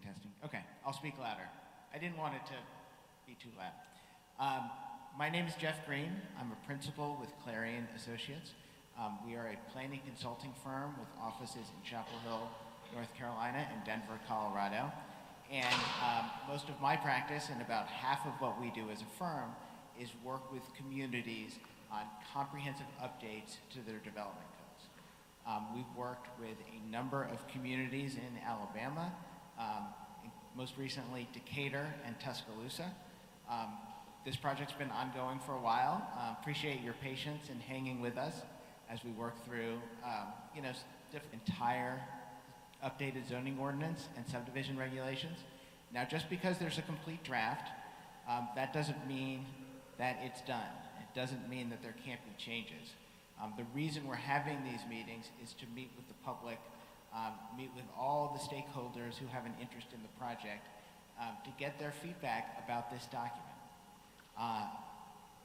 Testing. Okay, I'll speak louder. I didn't want it to be too loud. My name is Jeff Green. I'm a principal with Clarion Associates. We are a planning consulting firm with offices in Chapel Hill, North Carolina, and Denver, Colorado. And most of my practice, and about half of what we do as a firm, is work with communities on comprehensive updates to their development codes. We've worked with a number of communities in Alabama, most recently Decatur and Tuscaloosa. This project's been ongoing for a while. Appreciate your patience in hanging with us as we work through, entire updated zoning ordinance and subdivision regulations. Now, just because there's a complete draft, that doesn't mean that it's done. It doesn't mean that there can't be changes. The reason we're having these meetings is to meet with the public, meet with all the stakeholders who have an interest in the project, to get their feedback about this document.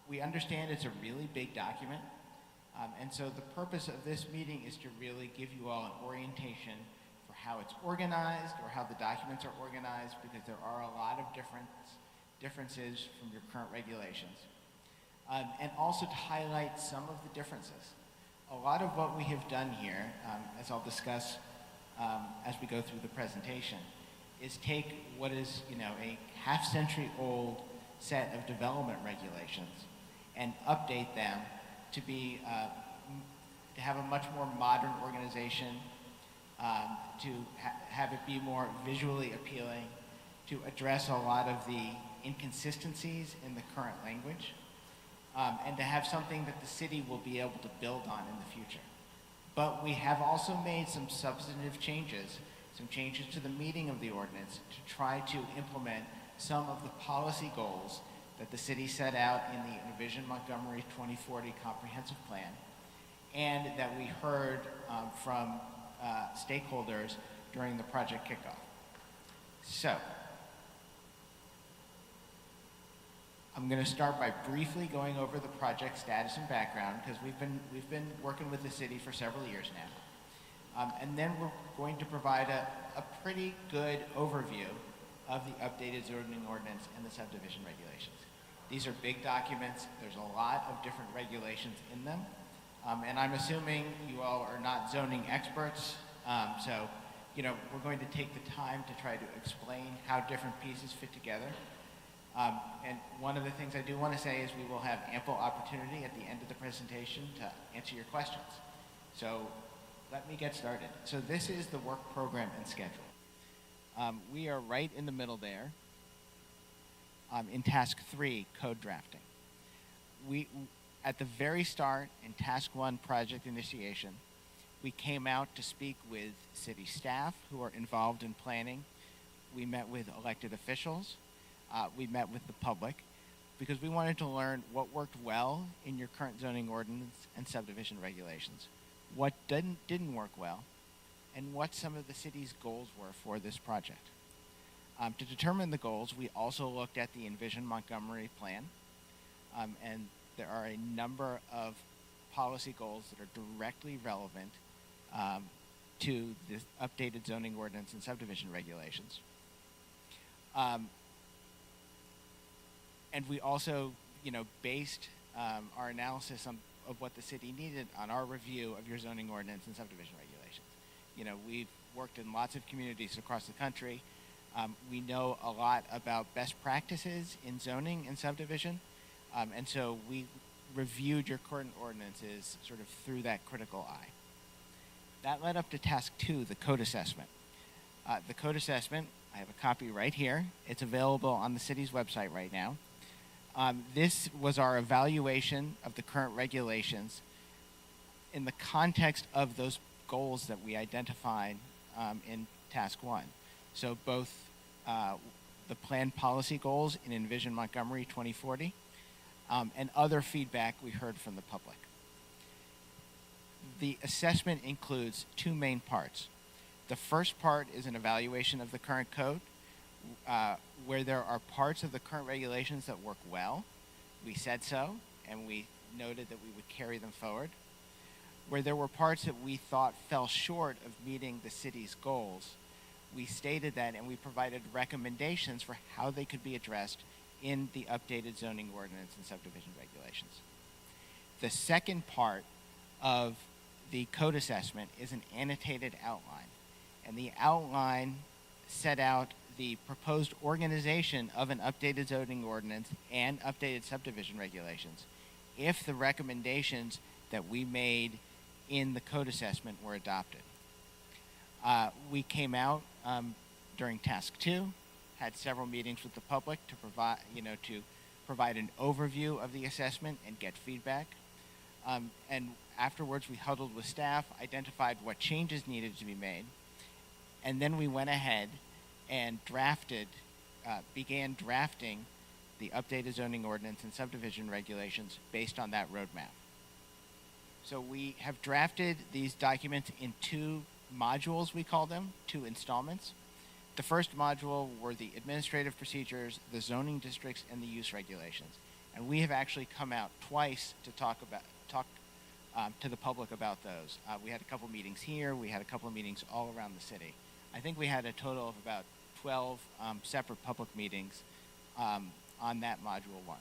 We understand it's a really big document, and so the purpose of this meeting is to really give you all an orientation for how it's organized or how the documents are organized, because there are a lot of differences from your current regulations. And also to highlight some of the differences. A lot of what we have done here, as I'll discuss as we go through the presentation, is take what is a half-century old set of development regulations and update them to be to have a much more modern organization, to have it be more visually appealing, to address a lot of the inconsistencies in the current language, and to have something that the city will be able to build on in the future. But we have also made some substantive changes, some changes to the meaning of the ordinance to try to implement some of the policy goals that the city set out in the Envision Montgomery 2040 Comprehensive Plan, and that we heard from stakeholders during the project kickoff. So, I'm going to start by briefly going over the project status and background, because we've been working with the city for several years now. And then we're going to provide a pretty good overview of the updated zoning ordinance and the subdivision regulations. These are big documents. There's a lot of different regulations in them. And I'm assuming you all are not zoning experts. So, we're going to take the time to try to explain how different pieces fit together. And one of the things I do want to say is we will have ample opportunity at the end of the presentation to answer your questions. So let me get started. So this is the work program and schedule. We are right in the middle there in task 3, code drafting. At the very start in task 1, project initiation, we came out to speak with city staff who are involved in planning. We met with elected officials. We met with the public because we wanted to learn what worked well in your current zoning ordinance and subdivision regulations, what didn't work well, and what some of the city's goals were for this project. To determine the goals, we also looked at the Envision Montgomery plan, and there are a number of policy goals that are directly relevant to the updated zoning ordinance and subdivision regulations. And we also, based our analysis of what the city needed on our review of your zoning ordinance and subdivision regulations. We've worked in lots of communities across the country. We know a lot about best practices in zoning and subdivision. And so we reviewed your current ordinances sort of through that critical eye. That led up to task 2, the code assessment. The code assessment, I have a copy right here. It's available on the city's website right now. This was our evaluation of the current regulations in the context of those goals that we identified in task 1. So both the planned policy goals in Envision Montgomery 2040 and other feedback we heard from the public. The assessment includes 2 main parts. The first part is an evaluation of the current code, where there are parts of the current regulations that work well. We said so, and we noted that we would carry them forward. Where there were parts that we thought fell short of meeting the city's goals, we stated that and we provided recommendations for how they could be addressed in the updated zoning ordinance and subdivision regulations. The second part of the code assessment is an annotated outline, and the outline set out the proposed organization of an updated zoning ordinance and updated subdivision regulations if the recommendations that we made in the code assessment were adopted. We came out during task 2, had several meetings with the public to provide an overview of the assessment and get feedback. And afterwards, we huddled with staff, identified what changes needed to be made, and then we went ahead and began drafting the updated zoning ordinance and subdivision regulations based on that roadmap. So we have drafted these documents in 2 modules, we call them, 2 installments. The first module were the administrative procedures, the zoning districts, and the use regulations. And we have actually come out twice to talk to the public about those. We had a couple meetings here. We had a couple of meetings all around the city. I think we had a total of about 12 separate public meetings on that module 1.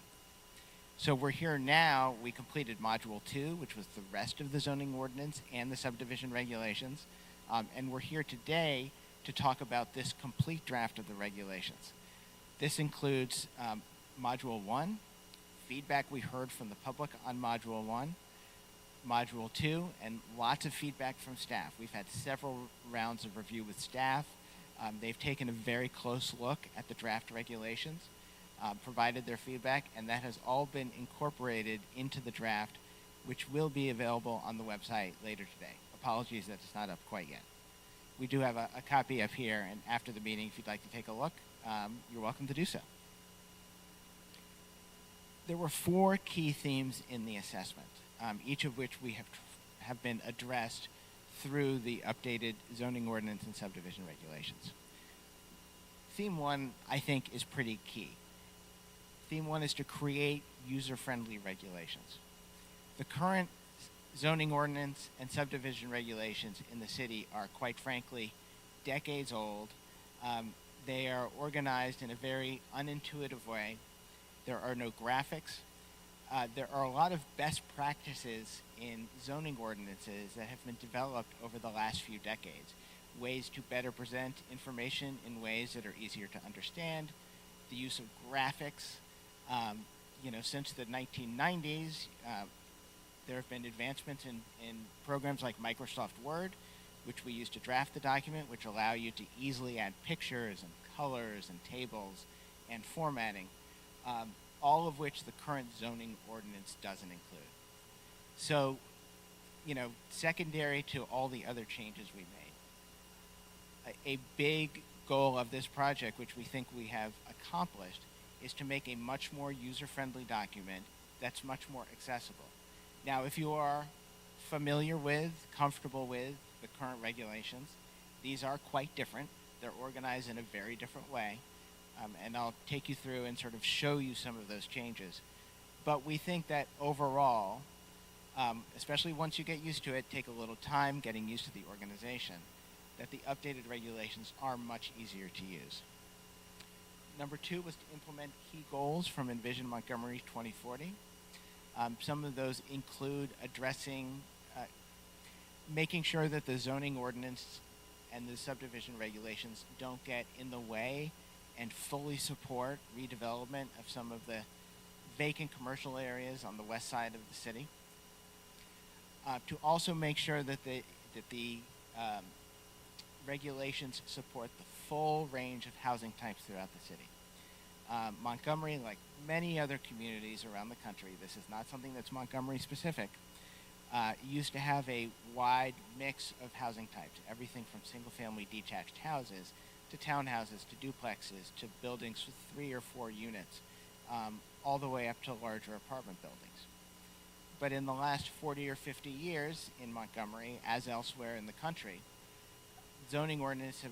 So we're here now. We completed module 2, which was the rest of the zoning ordinance and the subdivision regulations. And we're here today to talk about this complete draft of the regulations. This includes module 1, feedback we heard from the public on module 1, module 2, and lots of feedback from staff. We've had several rounds of review with staff. They've taken a very close look at the draft regulations, provided their feedback, and that has all been incorporated into the draft, which will be available on the website later today. Apologies that it's not up quite yet. We do have a copy up here, and after the meeting, if you'd like to take a look, you're welcome to do so. There were 4 key themes in the assessment, each of which we have been addressed through the updated zoning ordinance and subdivision regulations. Theme 1, I think, is pretty key. Theme 1 is to create user-friendly regulations. The current zoning ordinance and subdivision regulations in the city are, quite frankly, decades old. They are organized in a very unintuitive way. There are no graphics. There are a lot of best practices in zoning ordinances that have been developed over the last few decades. Ways to better present information in ways that are easier to understand. The use of graphics. Since the 1990s, there have been advancements in programs like Microsoft Word, which we use to draft the document, which allow you to easily add pictures and colors and tables and formatting, all of which the current zoning ordinance doesn't include. So, secondary to all the other changes we made, a big goal of this project, which we think we have accomplished, is to make a much more user-friendly document that's much more accessible. Now, if you are familiar with, comfortable with the current regulations, these are quite different. They're organized in a very different way, and I'll take you through and sort of show you some of those changes. But we think that overall, especially once you get used to it, take a little time getting used to the organization, that the updated regulations are much easier to use. Number 2 was to implement key goals from Envision Montgomery 2040. Some of those include addressing, making sure that the zoning ordinance and the subdivision regulations don't get in the way and fully support redevelopment of some of the vacant commercial areas on the west side of the city. To also make sure that the regulations support the full range of housing types throughout the city. Montgomery, like many other communities around the country, this is not something that's Montgomery specific, used to have a wide mix of housing types, everything from single-family detached houses to townhouses to duplexes to buildings with 3 or 4 units, all the way up to larger apartment buildings. But in the last 40 or 50 years in Montgomery, as elsewhere in the country, zoning ordinances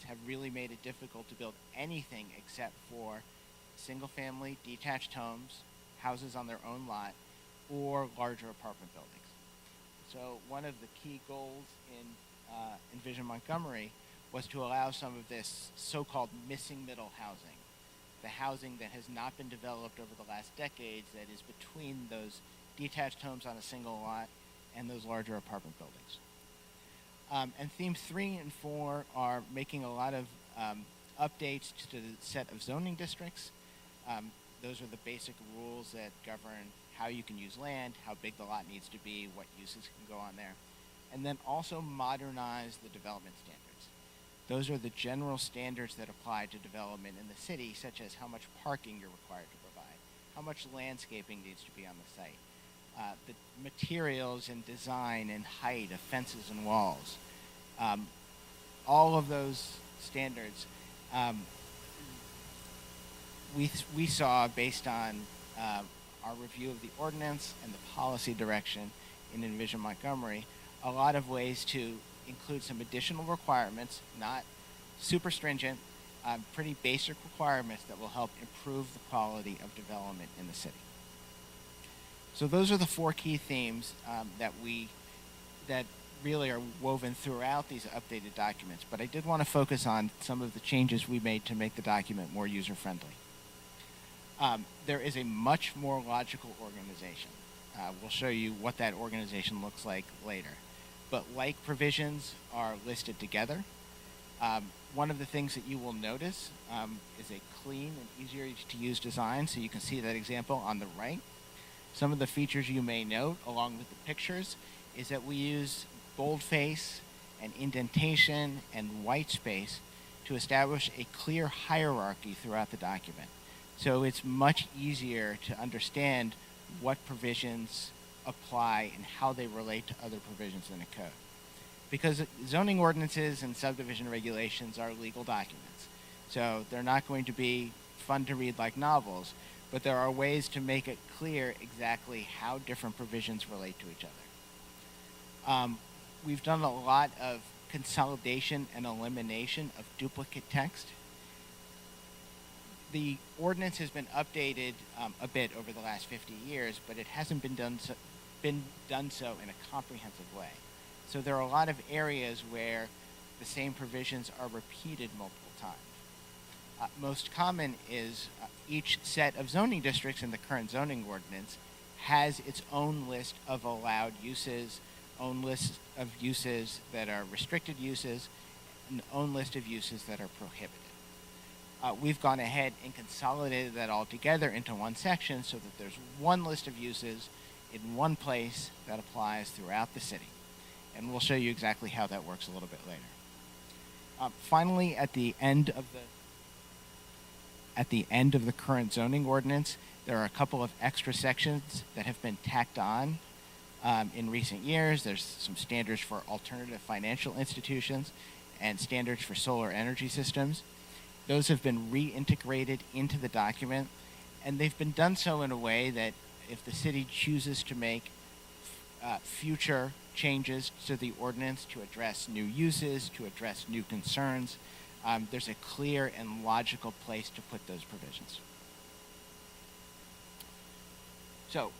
have really made it difficult to build anything except for single-family detached homes, houses on their own lot, or larger apartment buildings. So one of the key goals in Envision Montgomery was to allow some of this so-called missing middle housing, the housing that has not been developed over the last decades that is between those detached homes on a single lot and those larger apartment buildings. And themes 3 and 4 are making a lot of updates to the set of zoning districts. Those are the basic rules that govern how you can use land, how big the lot needs to be, what uses can go on there. And then also modernize the development standards. Those are the general standards that apply to development in the city, such as how much parking you're required to provide, how much landscaping needs to be on the site, the materials and design and height of fences and walls. All of those standards we saw based on our review of the ordinance and the policy direction in Envision Montgomery, a lot of ways to include some additional requirements, not super stringent, pretty basic requirements that will help improve the quality of development in the city. So those are the 4 key themes that really are woven throughout these updated documents, but I did want to focus on some of the changes we made to make the document more user-friendly. There is a much more logical organization. We'll show you what that organization looks like later. But like provisions are listed together. One of the things that you will notice is a clean and easier to use design, so you can see that example on the right. Some of the features you may note, along with the pictures, is that we use boldface and indentation and white space to establish a clear hierarchy throughout the document. So it's much easier to understand what provisions apply and how they relate to other provisions in a code. Because zoning ordinances and subdivision regulations are legal documents. So they're not going to be fun to read like novels, but there are ways to make it clear exactly how different provisions relate to each other. We've done a lot of consolidation and elimination of duplicate text. The ordinance has been updated a bit over the last 50 years, but it hasn't been done so in a comprehensive way. So there are a lot of areas where the same provisions are repeated multiple times. Most common is each set of zoning districts in the current zoning ordinance has its own list of allowed uses, own list of uses that are restricted uses, and own list of uses that are prohibited. We've gone ahead and consolidated that all together into one section so that there's one list of uses in one place that applies throughout the city. And we'll show you exactly how that works a little bit later. Finally, at the end of the current zoning ordinance, there are a couple of extra sections that have been tacked on in recent years. There's some standards for alternative financial institutions and standards for solar energy systems. Those have been reintegrated into the document, and they've been done so in a way that if the city chooses to make future changes to the ordinance to address new uses, to address new concerns, there's a clear and logical place to put those provisions. So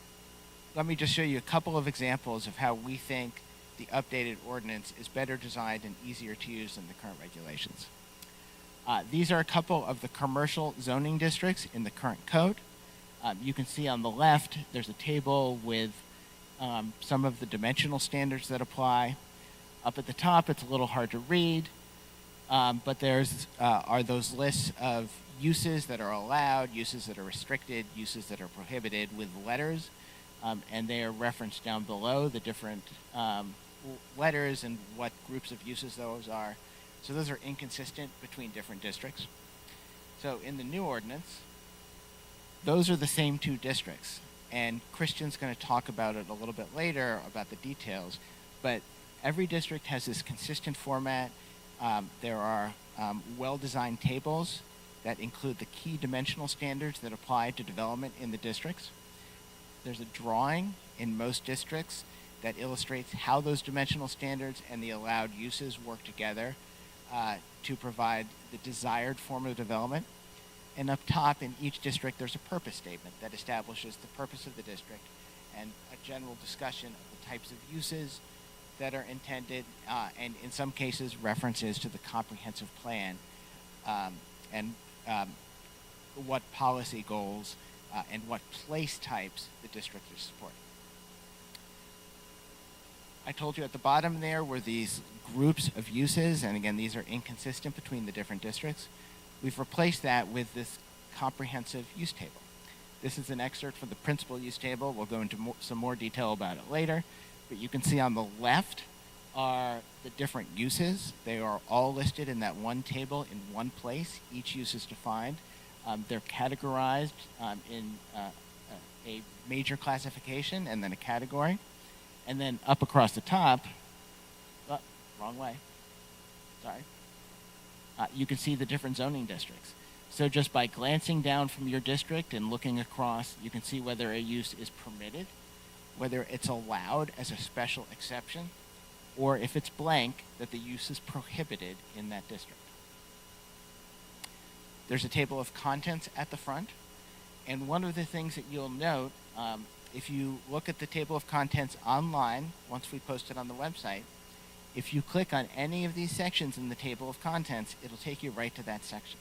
let me just show you a couple of examples of how we think the updated ordinance is better designed and easier to use than the current regulations. These are a couple of the commercial zoning districts in the current code. You can see on the left, there's a table with some of the dimensional standards that apply. Up at the top, it's a little hard to read, but there's are those lists of uses that are allowed, uses that are restricted, uses that are prohibited with letters, and they are referenced down below, the different letters and what groups of uses those are. So those are inconsistent between different districts. So in the new ordinance, those are the same 2 districts. And Christian's going to talk about it a little bit later, about the details. But every district has this consistent format. There are well-designed tables that include the key dimensional standards that apply to development in the districts. There's a drawing in most districts that illustrates how those dimensional standards and the allowed uses work together to provide the desired form of development. And up top in each district, there's a purpose statement that establishes the purpose of the district and a general discussion of the types of uses, that are intended, and in some cases references to the comprehensive plan, and what policy goals and what place types the district is supporting. I told you at the bottom there were these groups of uses, and again, these are inconsistent between the different districts. We've replaced that with this comprehensive use table. This is an excerpt from the principal use table. We'll go into some more detail about it later, but you can see on the left are the different uses. They are all listed in that one table in one place. Each use is defined. They're categorized in a major classification and then a category. And then up across the top, wrong way, sorry, you can see the different zoning districts. So just by glancing down from your district and looking across, you can see whether a use is permitted, whether it's allowed as a special exception, or if it's blank, that the use is prohibited in that district. There's a table of contents at the front, and one of the things that you'll note, if you look at the table of contents online, once we post it on the website, if you click on any of these sections in the table of contents, it'll take you right to that section.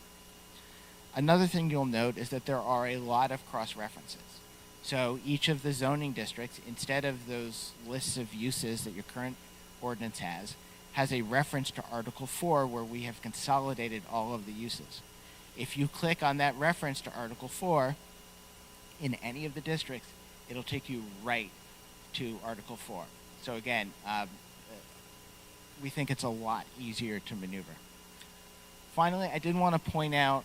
Another thing you'll note is that there are a lot of cross-references. So each of the zoning districts, instead of those lists of uses that your current ordinance has a reference to Article 4 where we have consolidated all of the uses. If you click on that reference to Article 4 in any of the districts, it'll take you right to Article 4. So again, we think it's a lot easier to maneuver. Finally, I did want to point out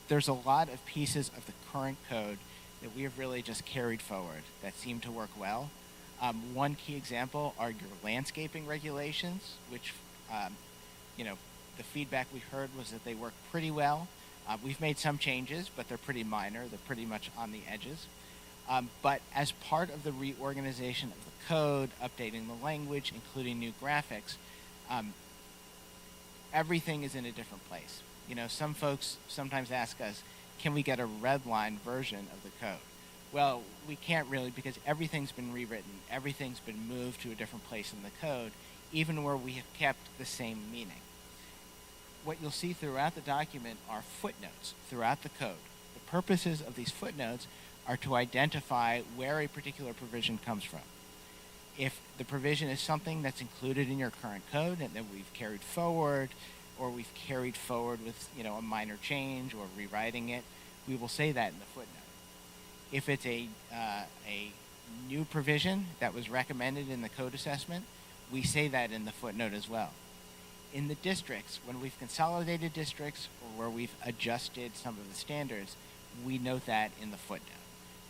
there's a lot of pieces of the current code that we have really just carried forward that seem to work well. One key example are your landscaping regulations, which, the feedback we heard was that they work pretty well. We've made some changes, but they're pretty minor. They're pretty much on the edges. But as part of the reorganization of the code, updating the language, including new graphics, everything is in a different place. Some folks sometimes ask us, can we get a redline version of the code? Well, we can't really, because everything's been rewritten. Everything's been moved to a different place in the code, even where we have kept the same meaning. What you'll see throughout the document are footnotes throughout the code. The purposes of these footnotes are to identify where a particular provision comes from. If the provision is something that's included in your current code and that we've carried forward, or we've carried forward with a minor change or rewriting it, we will say that in the footnote. If it's a new provision that was recommended in the code assessment, we say that in the footnote as well. In the districts, when we've consolidated districts or where we've adjusted some of the standards, we note that in the footnote.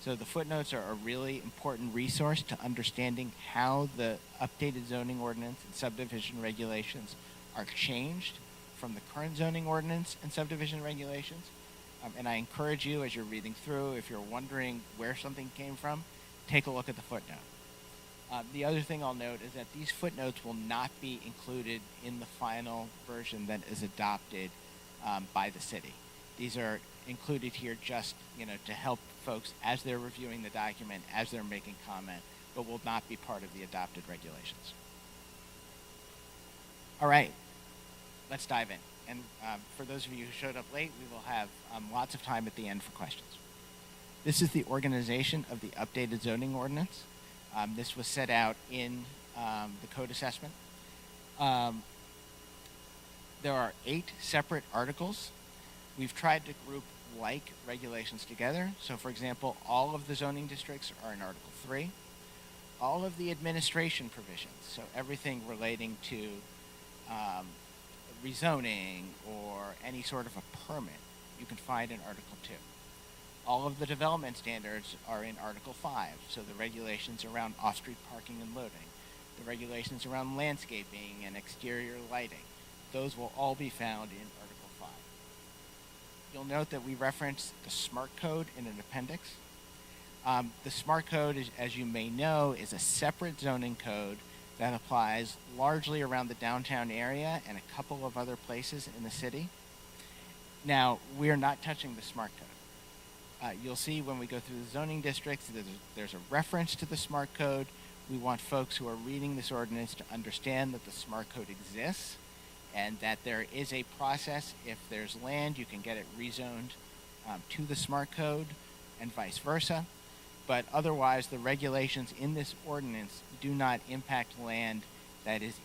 So the footnotes are a really important resource to understanding how the updated zoning ordinance and subdivision regulations are changed from the current zoning ordinance and subdivision regulations. And I encourage you, as you're reading through, if you're wondering where something came from, take a look at the footnote. The other thing I'll note is that these footnotes will not be included in the final version that is adopted by the city. These are included here just to help folks as they're reviewing the document, as they're making comment, but will not be part of the adopted regulations. All right, let's dive in. And for those of you who showed up late, we will have lots of time at the end for questions. This is the organization of the updated zoning ordinance. This was set out in the code assessment. There are 8 separate articles. We've tried to group like regulations together. So for example, all of the zoning districts are in Article 3. All of the administration provisions, so everything relating to rezoning or any sort of a permit, you can find in Article 2. All of the development standards are in Article 5, so the regulations around off-street parking and loading, the regulations around landscaping and exterior lighting, those will all be found in Article 5. You'll note that we reference the SMART code in an appendix. The SMART code, as you may know, is a separate zoning code that applies largely around the downtown area and a couple of other places in the city. Now, we're not touching the SMART code. You'll see when we go through the zoning districts, there's a reference to the SMART code. We want folks who are reading this ordinance to understand that the smart code exists and that there is a process. If there's land, you can get it rezoned to the smart code and vice versa. But otherwise, the regulations in this ordinance do not impact land that is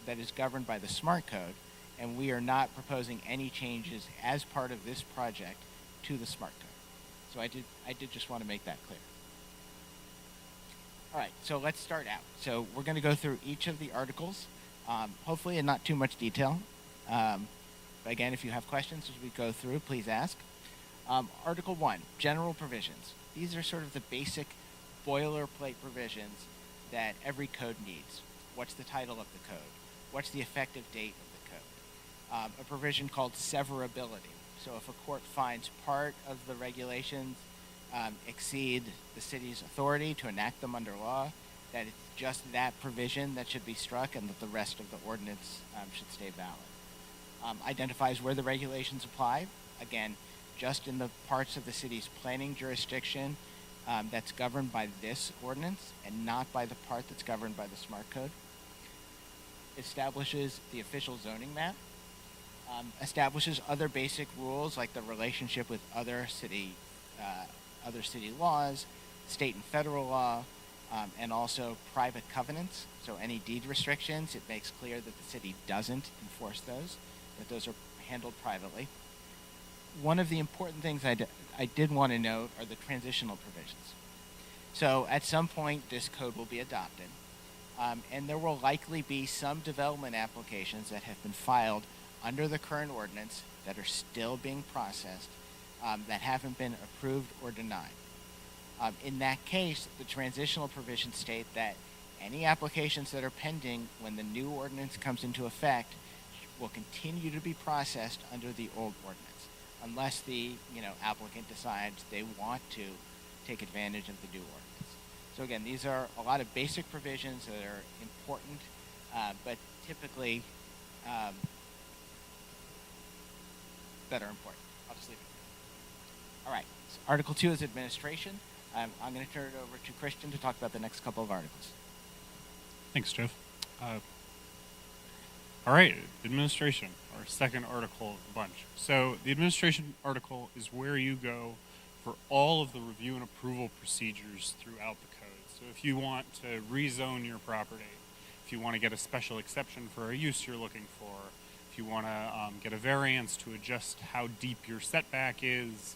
that is governed by the smart code, and we are not proposing any changes as part of this project to the smart code. So I did just want to make that clear. All right, so let's start out. So we're going to go through each of the articles, hopefully in not too much detail. But again, if you have questions as we go through, please ask. Article 1, general provisions. These are sort of the basic boilerplate provisions that every code needs. What's the title of the code? What's the effective date of the code? A provision called severability. So if a court finds part of the regulations exceed the city's authority to enact them under law, that it's just that provision that should be struck and that the rest of the ordinance should stay valid. Identifies where the regulations apply. Again, just in the parts of the city's planning jurisdiction that's governed by this ordinance and not by the part that's governed by the smart code. Establishes the official zoning map. Establishes other basic rules like the relationship with other city laws, state and federal law, and also private covenants. So any deed restrictions, it makes clear that the city doesn't enforce those, that those are handled privately. One of the important things I did want to note are the transitional provisions. So at some point, this code will be adopted, and there will likely be some development applications that have been filed under the current ordinance that are still being processed that haven't been approved or denied. In that case, the transitional provisions state that any applications that are pending when the new ordinance comes into effect will continue to be processed under the old ordinance, unless the applicant decides they want to take advantage of the new ordinance. So again, these are a lot of basic provisions that are important, but typically that are important. I'll just leave it there. All right, so Article 2 is administration. I'm going to turn it over to Christian to talk about the next couple of articles. Thanks, Jeff. All right, administration, our second article of the bunch. So the administration article is where you go for all of the review and approval procedures throughout the code. So if you want to rezone your property, if you want to get a special exception for a use you're looking for, if you want to get a variance to adjust how deep your setback is,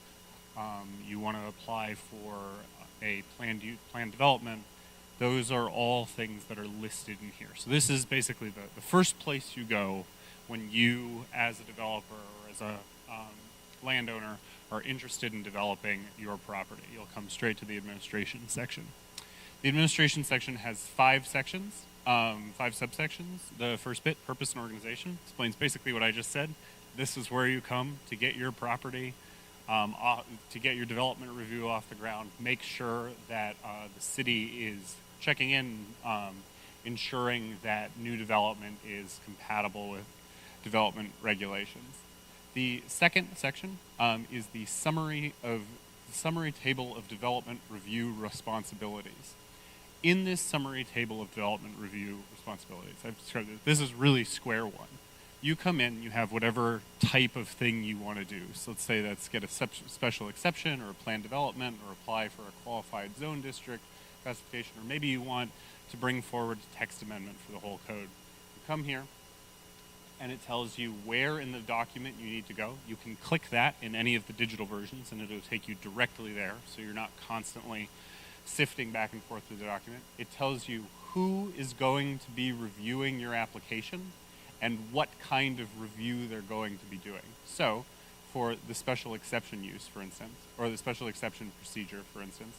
you want to apply for a planned development, those are all things that are listed in here. So this is basically the first place you go when you, as a developer or as a landowner, are interested in developing your property. You'll come straight to the administration section. The administration section has 5 sections, 5 subsections. The first bit, purpose and organization, explains basically what I just said. This is where you come to get your property, to get your development review off the ground. Make sure that the city is checking in, ensuring that new development is compatible with development regulations. The second section is the summary table of development review responsibilities. In this summary table of development review responsibilities, I've described it. This is really square one. You come in, you have whatever type of thing you want to do. So let's say that's get a special exception or a planned development or apply for a qualified zone district classification, or maybe you want to bring forward a text amendment for the whole code. You come here, and it tells you where in the document you need to go. You can click that in any of the digital versions, and it'll take you directly there, so you're not constantly sifting back and forth through the document. It tells you who is going to be reviewing your application and what kind of review they're going to be doing. So, for the special exception use, for instance, or the special exception procedure, for instance,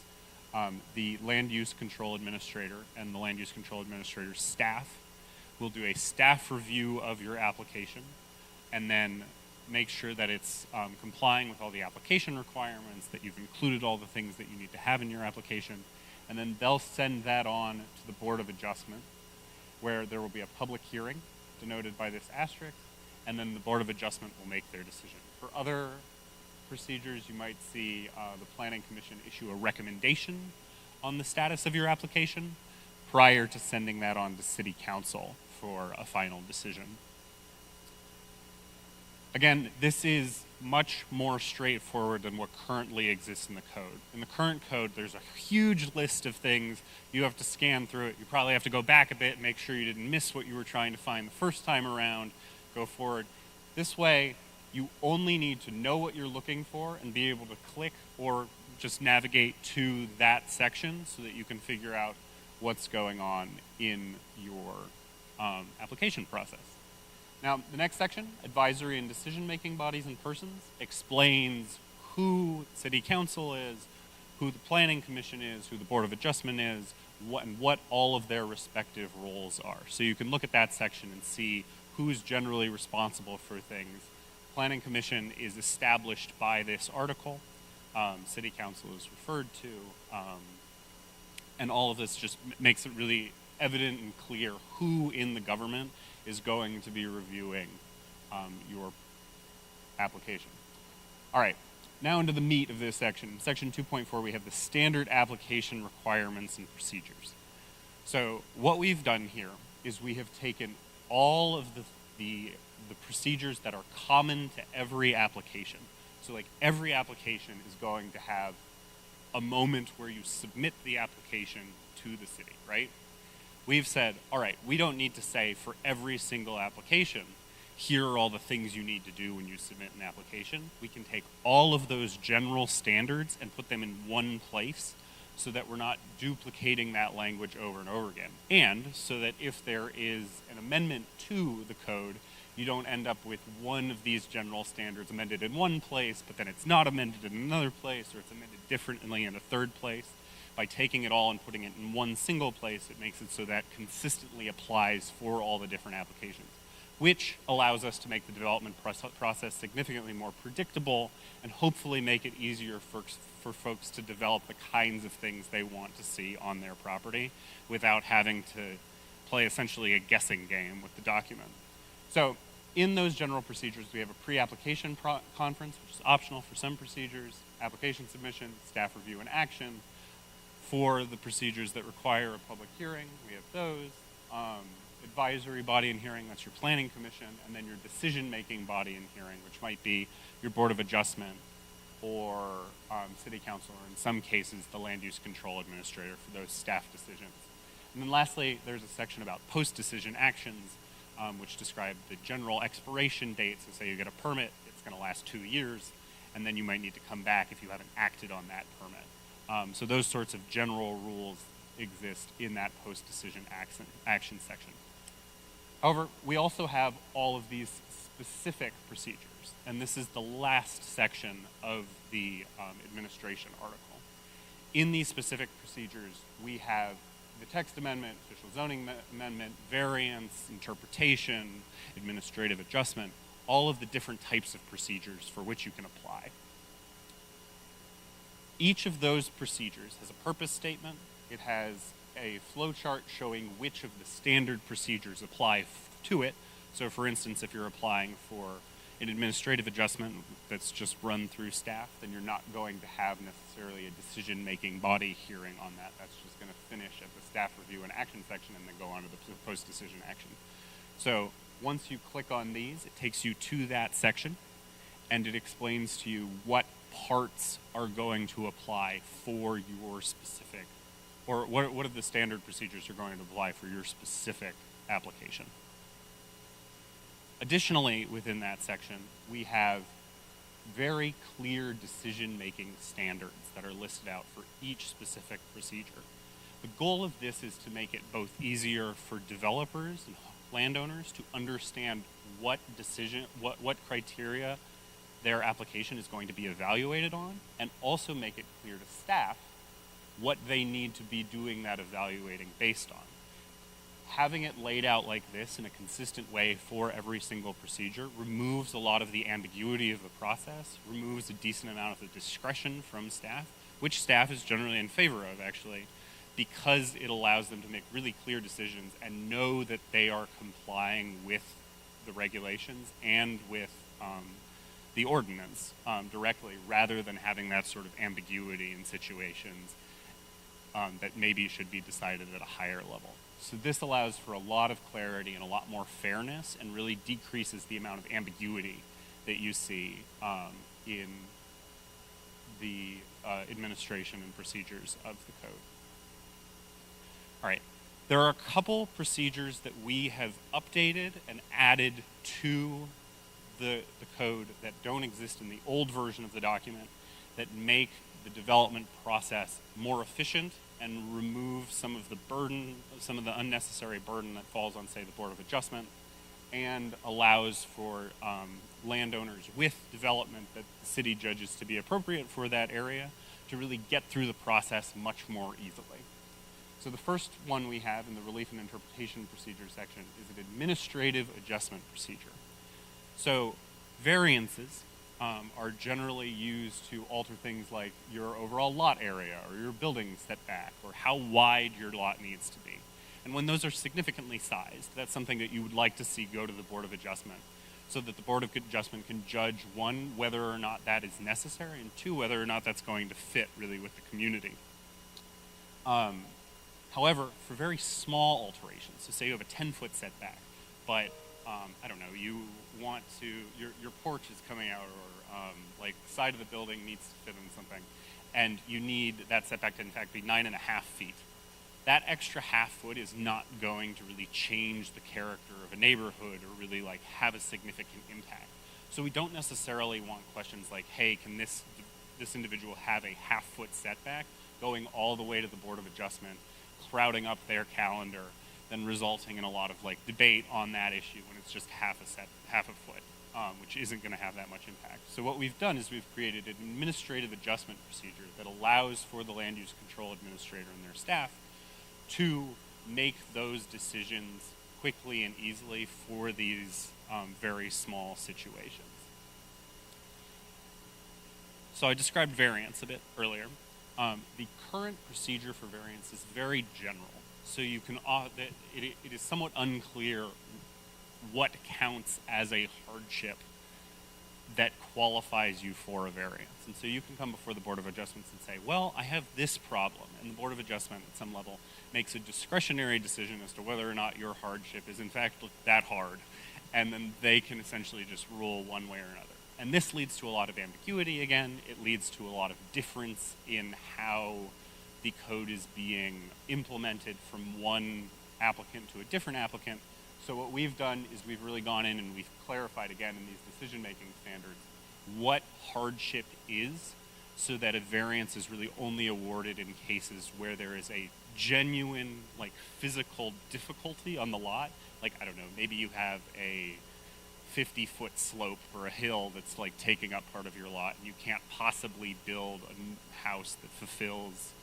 the land use control administrator and the land use control administrator's staff will do a staff review of your application and then make sure that it's complying with all the application requirements, that you've included all the things that you need to have in your application, and then they'll send that on to the Board of Adjustment, where there will be a public hearing denoted by this asterisk, and then the Board of Adjustment will make their decision. For other procedures, you might see the Planning Commission issue a recommendation on the status of your application. prior to sending that on to City Council for a final decision. Again, this is much more straightforward than what currently exists in the code. In the current code, there's a huge list of things. You have to scan through it. You probably have to go back a bit and make sure you didn't miss what you were trying to find the first time around, go forward. This way, you only need to know what you're looking for and be able to click or just navigate to that section so that you can figure out what's going on in your application process. Now, the next section, advisory and decision-making bodies and persons, explains who City Council is, who the Planning Commission is, who the Board of Adjustment is, and what all of their respective roles are. So you can look at that section and see who's generally responsible for things. Planning Commission is established by this article. City Council is referred to. And all of this just makes it really evident and clear who in the government is going to be reviewing your application. All right, now into the meat of this section. Section 2.4, we have the standard application requirements and procedures. So what we've done here is we have taken all of the procedures that are common to every application. So like every application is going to have a moment where you submit the application to the city, right? We've said, all right, we don't need to say for every single application, here are all the things you need to do when you submit an application. We can take all of those general standards and put them in one place so that we're not duplicating that language over and over again. And so that if there is an amendment to the code, you don't end up with one of these general standards amended in one place, but then it's not amended in another place, or it's amended differently in a third place. By taking it all and putting it in one single place, it makes it so that consistently applies for all the different applications, which allows us to make the development process significantly more predictable and hopefully make it easier for folks to develop the kinds of things they want to see on their property without having to play essentially a guessing game with the document. So in those general procedures, we have a pre-application conference, which is optional for some procedures, application submission, staff review and action. For the procedures that require a public hearing, we have those. Advisory body and hearing, that's your planning commission, and then your decision-making body and hearing, which might be your board of adjustment or city council, or in some cases, the land use control administrator for those staff decisions. And then lastly, there's a section about post-decision actions, which describe the general expiration date. So say you get a permit, it's gonna last 2 years, and then you might need to come back if you haven't acted on that permit. So those sorts of general rules exist in that post-decision action section. However, we also have all of these specific procedures, and this is the last section of the administration article. In these specific procedures, we have the text amendment, official zoning amendment, variance, interpretation, administrative adjustment, all of the different types of procedures for which you can apply. Each of those procedures has a purpose statement. It has a flowchart showing which of the standard procedures apply to it. So for instance, if you're applying for an administrative adjustment that's just run through staff, then you're not going to have necessarily a decision-making body hearing on that. That's just going to finish at the staff review and action section and then go on to the post-decision action. So once you click on these, it takes you to that section and it explains to you what parts are going to apply for your specific, or what are the standard procedures are going to apply for your specific application. Additionally, within that section, we have very clear decision-making standards that are listed out for each specific procedure. The goal of this is to make it both easier for developers and landowners to understand what criteria their application is going to be evaluated on, and also make it clear to staff what they need to be doing that evaluating based on. Having it laid out like this in a consistent way for every single procedure removes a lot of the ambiguity of the process, removes a decent amount of the discretion from staff, which staff is generally in favor of actually, because it allows them to make really clear decisions and know that they are complying with the regulations and with the ordinance directly, rather than having that sort of ambiguity in situations. that maybe should be decided at a higher level. So this allows for a lot of clarity and a lot more fairness, and really decreases the amount of ambiguity that you see in the administration and procedures of the code. All right, there are a couple procedures that we have updated and added to the code that don't exist in the old version of the document, that make the development process more efficient and remove some of the burden, some of the unnecessary burden that falls on, say, the Board of Adjustment, and allows for landowners with development that the city judges to be appropriate for that area to really get through the process much more easily. So the first one we have in the relief and interpretation procedure section is an administrative adjustment procedure. So variances are generally used to alter things like your overall lot area or your building setback or how wide your lot needs to be. And when those are significantly sized, that's something that you would like to see go to the Board of Adjustment, so that the Board of Adjustment can judge, one, whether or not that is necessary, and two, whether or not that's going to fit really with the community. However, for very small alterations, so say you have a 10-foot setback, but I don't know, you want to, your porch is coming out, or like the side of the building needs to fit in something, and you need that setback to in fact be 9.5 feet. That extra half foot is not going to really change the character of a neighborhood or really like have a significant impact. So we don't necessarily want questions like, hey, can this individual have a half-foot setback, going all the way to the Board of Adjustment, crowding up their calendar, then resulting in a lot of like debate on that issue when it's just half a foot, which isn't going to have that much impact. So what we've done is we've created an administrative adjustment procedure that allows for the land use control administrator and their staff to make those decisions quickly and easily for these very small situations. So I described variance a bit earlier. The current procedure for variance is very general. So you can, it is somewhat unclear what counts as a hardship that qualifies you for a variance. And so you can come before the Board of Adjustments and say, well, I have this problem. And the Board of Adjustment at some level makes a discretionary decision as to whether or not your hardship is in fact that hard. And then they can essentially just rule one way or another. And this leads to a lot of ambiguity again. It leads to a lot of difference in how the code is being implemented from one applicant to a different applicant. So what we've done is we've really gone in and we've clarified again in these decision-making standards what hardship is, so that a variance is really only awarded in cases where there is a genuine like physical difficulty on the lot. Like, I don't know, maybe you have a 50-foot slope or a hill that's like taking up part of your lot, and you can't possibly build a house that fulfills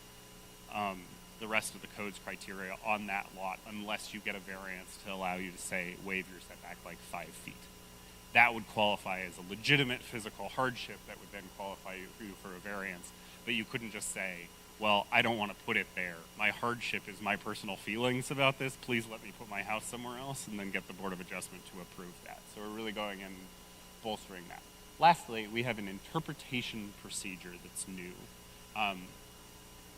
the rest of the code's criteria on that lot unless you get a variance to allow you to, say, waive your setback like 5 feet. That would qualify as a legitimate physical hardship that would then qualify you for a variance. But you couldn't just say, well, I don't want to put it there. My hardship is my personal feelings about this. Please let me put my house somewhere else, and then get the Board of Adjustment to approve that. So we're really going and bolstering that. Lastly, we have an interpretation procedure that's new.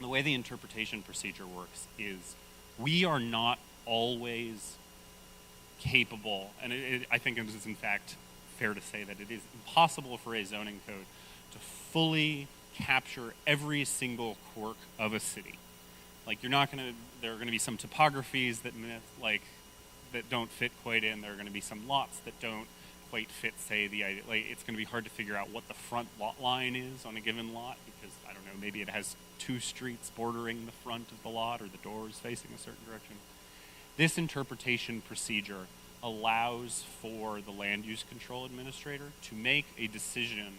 The way the interpretation procedure works is we are not always capable, and I think it is in fact fair to say that it is impossible for a zoning code to fully capture every single quirk of a city. Like, there are going to be some topographies that don't fit quite in. There are going to be some lots that don't quite fit, say, it's going to be hard to figure out what the front lot line is on a given lot, because, I don't know, maybe it has 2 streets bordering the front of the lot, or the doors facing a certain direction. This interpretation procedure allows for the land use control administrator to make a decision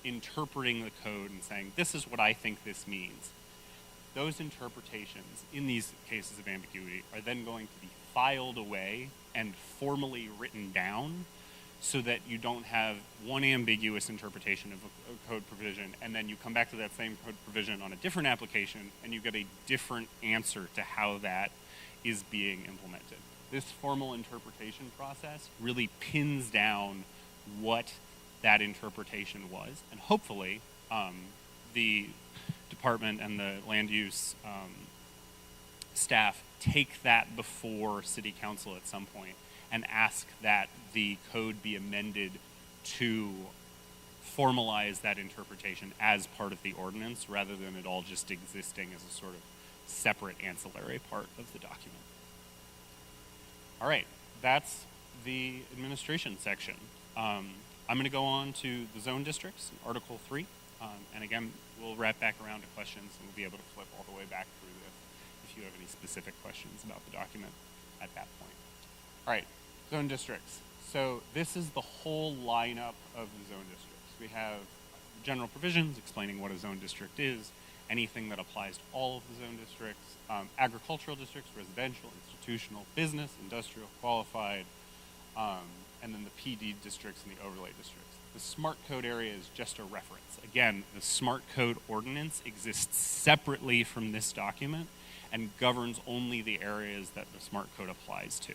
interpreting the code and saying, this is what I think this means. Those interpretations in these cases of ambiguity are then going to be filed away and formally written down, so that you don't have one ambiguous interpretation of a code provision, and then you come back to that same code provision on a different application, and you get a different answer to how that is being implemented. This formal interpretation process really pins down what that interpretation was, and hopefully the department and the land use staff take that before city council at some point and ask that the code be amended to formalize that interpretation as part of the ordinance rather than it all just existing as a sort of separate ancillary part of the document. All right, that's the administration section. I'm going to go on to the zone districts, Article 3. And again, we'll wrap back around to questions and we'll be able to flip all the way back through this if you have any specific questions about the document at that point. All right, zone districts. So this is the whole lineup of the zone districts. We have general provisions explaining what a zone district is, anything that applies to all of the zone districts, agricultural districts, residential, institutional, business, industrial, qualified, and then the PD districts and the overlay districts. The smart code area is just a reference. Again, the smart code ordinance exists separately from this document and governs only the areas that the smart code applies to.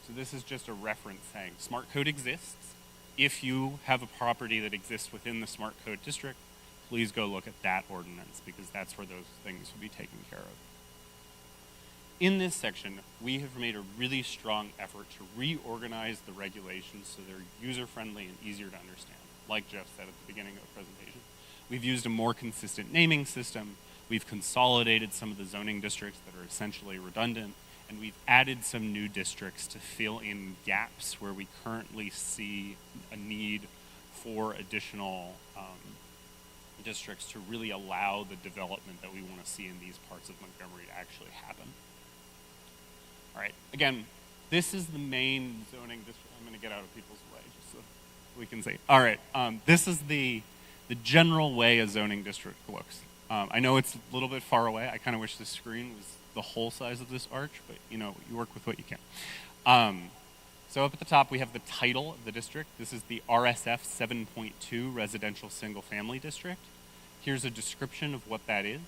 So this is just a reference saying smart code exists. If you have a property that exists within the smart code district, please go look at that ordinance because that's where those things will be taken care of. In this section, we have made a really strong effort to reorganize the regulations so they're user-friendly and easier to understand, like Jeff said at the beginning of the presentation. We've used a more consistent naming system, we've consolidated some of the zoning districts that are essentially redundant, and we've added some new districts to fill in gaps where we currently see a need for additional districts to really allow the development that we want to see in these parts of Montgomery to actually happen. All right, again, this is the main zoning district. I'm going to get out of people's way just so we can see. All right, this is the general way a zoning district looks. I know it's a little bit far away. I kind of wish this screen was the whole size of this arch, but you know, you work with what you can. So up at the top, we have the title of the district. This is the RSF 7.2 Residential Single Family District. Here's a description of what that is.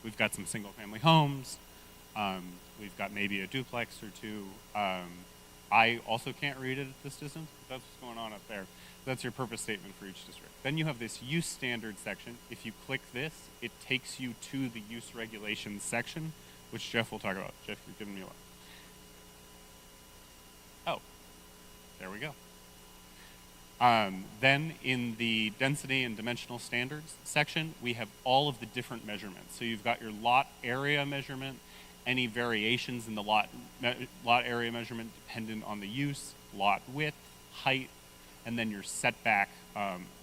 We've got some single family homes. We've got maybe a duplex or two. I also can't read it at this distance, but that's what's going on up there. That's your purpose statement for each district. Then you have this use standard section. If you click this, it takes you to the use regulations section, which Jeff will talk about. Jeff, you're giving me a lot. Oh, there we go. Then in the density and dimensional standards section, we have all of the different measurements. So you've got your lot area measurement, any variations in the lot area measurement dependent on the use, lot width, height, and then your setback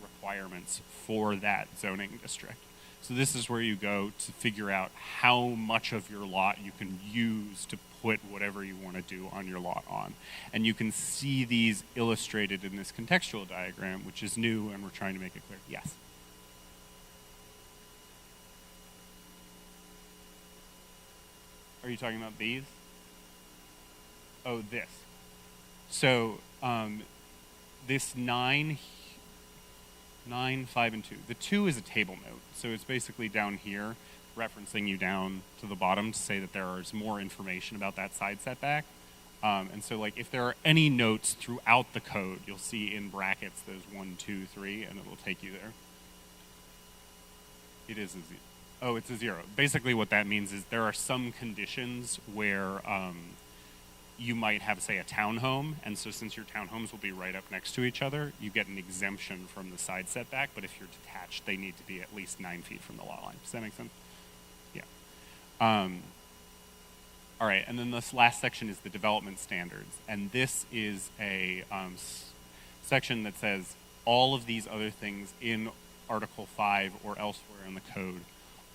requirements for that zoning district. So this is where you go to figure out how much of your lot you can use to put whatever you want to do on your lot on. And you can see these illustrated in this contextual diagram, which is new and we're trying to make it clear. Yes? Are you talking about these? Oh, this. So this 9, 5, and 2. The 2 is a table note. So it's basically down here referencing you down to the bottom to say that there is more information about that side setback. And so like if there are any notes throughout the code, you'll see in brackets those 1, 2, 3, and it'll take you there. It is a 0. Oh, it's a 0. Basically what that means is there are some conditions where you might have, say, a townhome, and so since your townhomes will be right up next to each other, you get an exemption from the side setback, but if you're detached, they need to be at least 9 feet from the lot line. Does that make sense? Yeah. All right, and then this last section is the development standards, and this is a section that says all of these other things in Article 5 or elsewhere in the code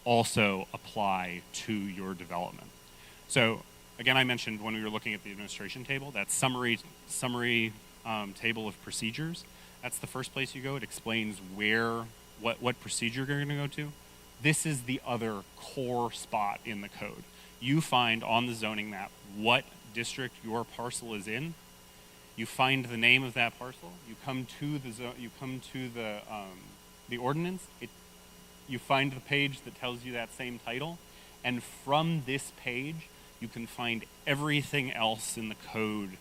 also apply to your development. So again, I mentioned when we were looking at the administration table, that summary table of procedures. That's the first place you go. It explains what procedure you're going to go to. This is the other core spot in the code. You find on the zoning map what district your parcel is in. You find the name of that parcel. You come to the ordinance. You find the page that tells you that same title, and from this page, you can find everything else in the code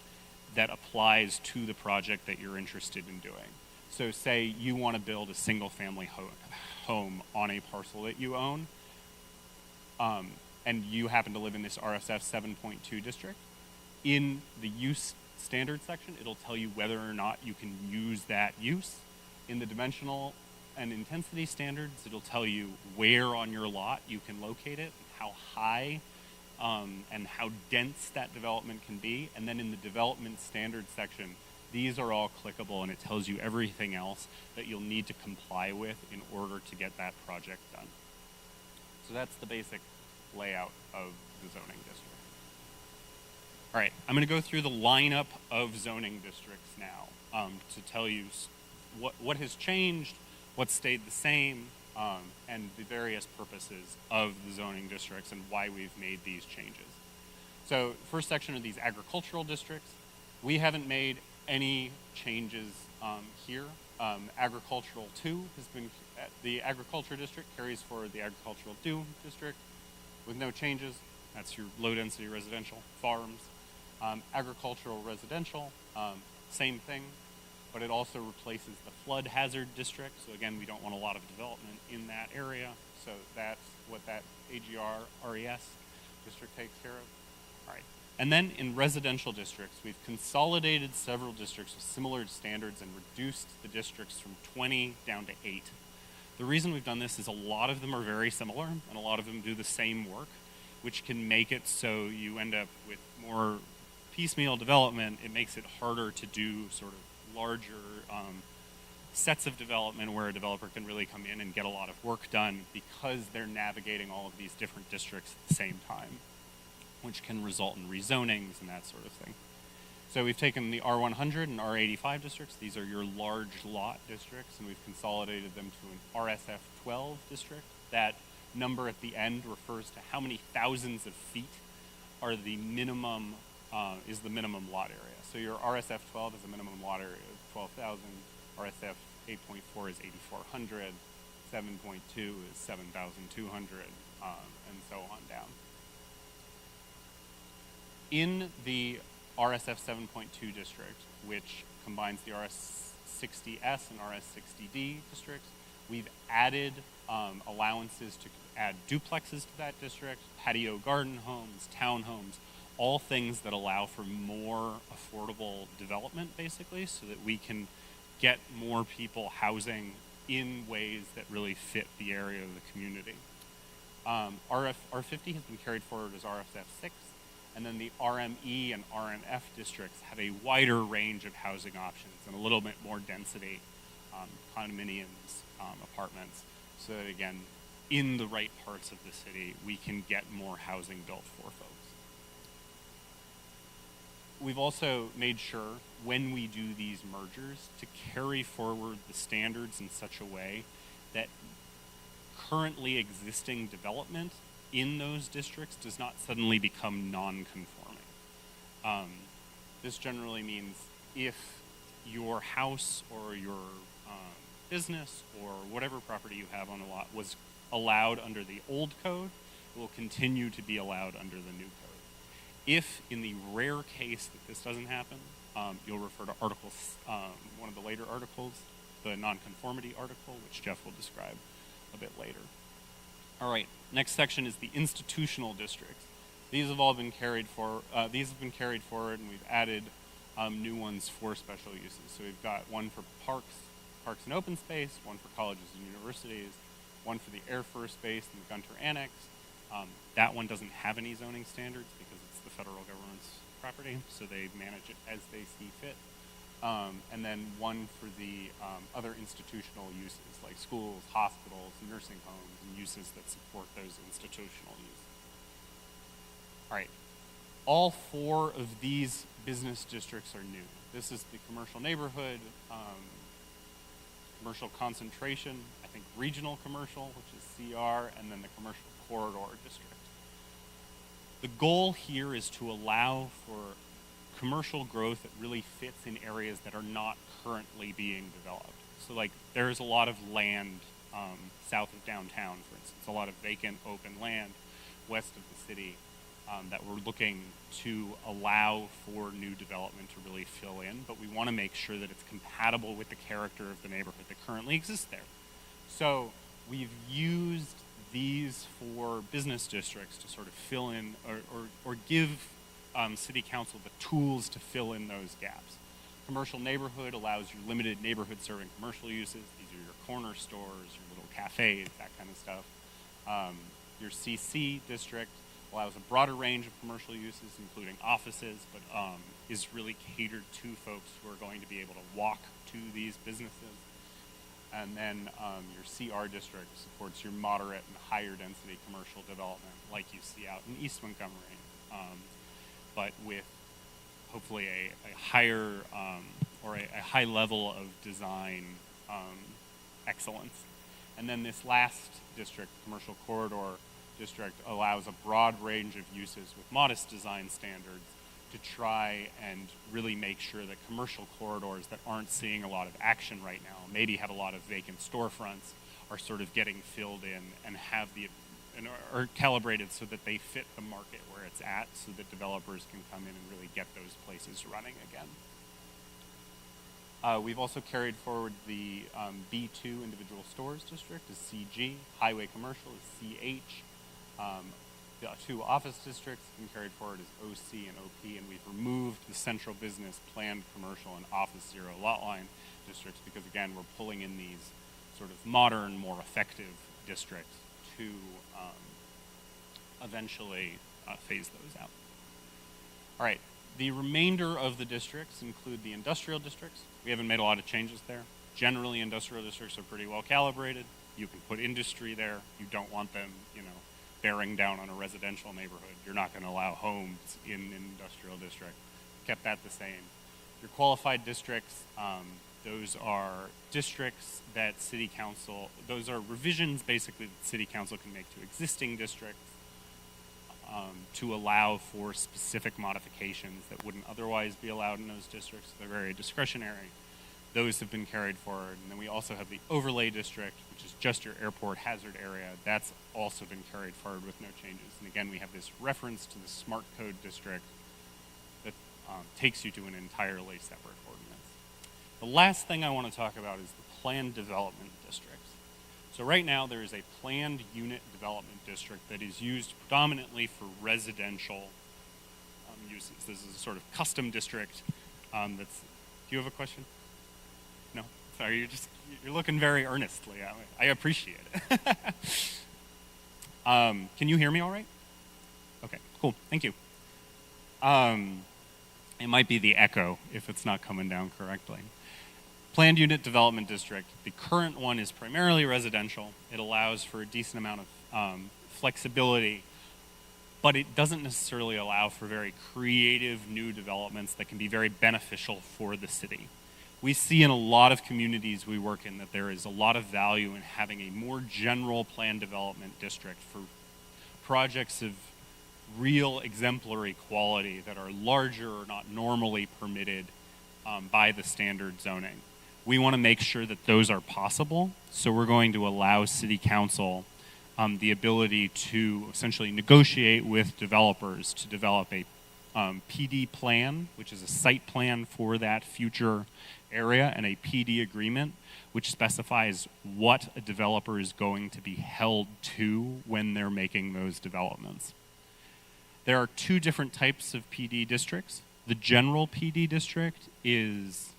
that applies to the project that you're interested in doing. So say you want to build a single family home on a parcel that you own. and you happen to live in this RSF 7.2 district, in the use standard section, it'll tell you whether or not you can use that use. In the dimensional and intensity standards, it'll tell you where on your lot you can locate it, how high and how dense that development can be. And then in the development standards section, these are all clickable, and it tells you everything else that you'll need to comply with in order to get that project done. So that's the basic layout of the zoning district. All right, I'm going to go through the lineup of zoning districts now to tell you what has changed, what stayed the same, and the various purposes of the zoning districts and why we've made these changes. So first section are these agricultural districts. We haven't made any changes here. Agricultural 2 has been, the agriculture district carries forward the agricultural 2 district with no changes. That's your low density residential farms. Agricultural residential, same thing, but it also replaces the flood hazard district. So again, we don't want a lot of development in that area. So that's what that AGR RES district takes care of. All right. And then in residential districts, we've consolidated several districts with similar standards and reduced the districts from 20 down to 8. The reason we've done this is a lot of them are very similar and a lot of them do the same work, which can make it so you end up with more piecemeal development. It makes it harder to do sort of larger sets of development where a developer can really come in and get a lot of work done because they're navigating all of these different districts at the same time, which can result in rezonings and that sort of thing. So we've taken the R100 and R85 districts. These are your large lot districts, and we've consolidated them to an RSF 12 district. That number at the end refers to how many thousands of feet are the minimum, is the minimum lot area. So your RSF 12 is a minimum lot area of 12,000. RSF 8.4 is 8,400. 7.2 is 7,200, and so on down. In the RSF 7.2 district, which combines the RS60S and RS60D districts, we've added allowances to add duplexes to that district, patio garden homes, townhomes, all things that allow for more affordable development, basically, so that we can get more people housing in ways that really fit the area of the community. R50 has been carried forward as RSF 6, and then the RME and RMF districts have a wider range of housing options and a little bit more density, condominiums, apartments, so that again, in the right parts of the city, we can get more housing built for folks. We've also made sure when we do these mergers to carry forward the standards in such a way that currently existing development in those districts does not suddenly become non-conforming. This generally means if your house or your business or whatever property you have on a lot was allowed under the old code, it will continue to be allowed under the new code. If in the rare case that this doesn't happen, you'll refer to articles, one of the later articles, the nonconformity article, which Jeff will describe a bit later. All right, next section is the institutional districts. These have all been carried forward, and we've added new ones for special uses. So we've got one for parks and open space, one for colleges and universities, one for the Air Force Base and the Gunter Annex. That one doesn't have any zoning standards because it's the federal government's property, so they manage it as they see fit. And then one for the other institutional uses like schools, hospitals, nursing homes, and uses that support those institutional uses. All right, all 4 of these business districts are new. This is the commercial neighborhood, commercial concentration, I think regional commercial, which is CR, and then the commercial corridor district. The goal here is to allow for commercial growth that really fits in areas that are not currently being developed. So like there's a lot of land south of downtown, for instance, a lot of vacant open land west of the city that we're looking to allow for new development to really fill in, but we want to make sure that it's compatible with the character of the neighborhood that currently exists there. So we've used these for business districts to sort of fill in or give city council the tools to fill in those gaps. Commercial neighborhood allows your limited neighborhood serving commercial uses. These are your corner stores, your little cafes, that kind of stuff. Your CC district allows a broader range of commercial uses, including offices, but is really catered to folks who are going to be able to walk to these businesses. And then your CR district supports your moderate and higher density commercial development like you see out in East Montgomery, but with hopefully a higher or a high level of design excellence. And then this last district, commercial corridor district, allows a broad range of uses with modest design standards to try and really make sure that commercial corridors that aren't seeing a lot of action right now, maybe have a lot of vacant storefronts, are sort of getting filled in and have and are calibrated so that they fit the market where it's at, so that developers can come in and really get those places running again. We've also carried forward the B2 individual stores district as CG, highway commercial as CH. The two office districts have been carried forward as OC and OP, and we've removed the central business, planned commercial, and office zero lot line districts because, again, we're pulling in these sort of modern, more effective districts to eventually phase those out. All right, the remainder of the districts include the industrial districts. We haven't made a lot of changes there. Generally, industrial districts are pretty well calibrated. You can put industry there. You don't want them, bearing down on a residential neighborhood. You're not going to allow homes in an industrial district. Kept that the same. Your qualified districts, those are districts that city council, those are revisions basically that city council can make to existing districts to allow for specific modifications that wouldn't otherwise be allowed in those districts. They're very discretionary. Those have been carried forward. And then we also have the overlay district, which is just your airport hazard area. That's also been carried forward with no changes. And again, we have this reference to the smart code district that takes you to an entirely separate ordinance. The last thing I want to talk about is the planned development districts. So right now there is a planned unit development district that is used predominantly for residential uses. This is a sort of custom district do you have a question? No? Sorry, you're looking very earnestly at me. I appreciate it. Can you hear me all right? Okay, cool, thank you. It might be the echo if it's not coming down correctly. Planned unit development district, the current one is primarily residential. It allows for a decent amount of flexibility, but it doesn't necessarily allow for very creative new developments that can be very beneficial for the city. We see in a lot of communities we work in that there is a lot of value in having a more general planned development district for projects of real exemplary quality that are larger or not normally permitted by the standard zoning. We want to make sure that those are possible, so we're going to allow City Council the ability to essentially negotiate with developers to develop a PD plan, which is a site plan for that future area, and a PD agreement, which specifies what a developer is going to be held to when they're making those developments. There are two different types of PD districts. The general PD district is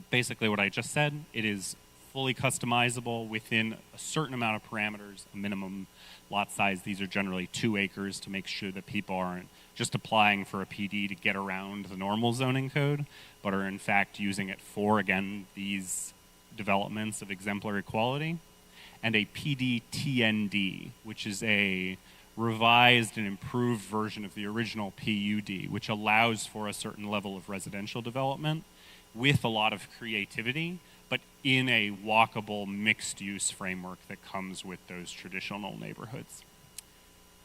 basically what I just said. It is fully customizable within a certain amount of parameters, a minimum lot size. These are generally 2 acres to make sure that people aren't just applying for a PD to get around the normal zoning code, but are in fact using it for, again, these developments of exemplary quality. And a PD TND, which is a revised and improved version of the original PUD, which allows for a certain level of residential development with a lot of creativity, but in a walkable mixed-use framework that comes with those traditional neighborhoods.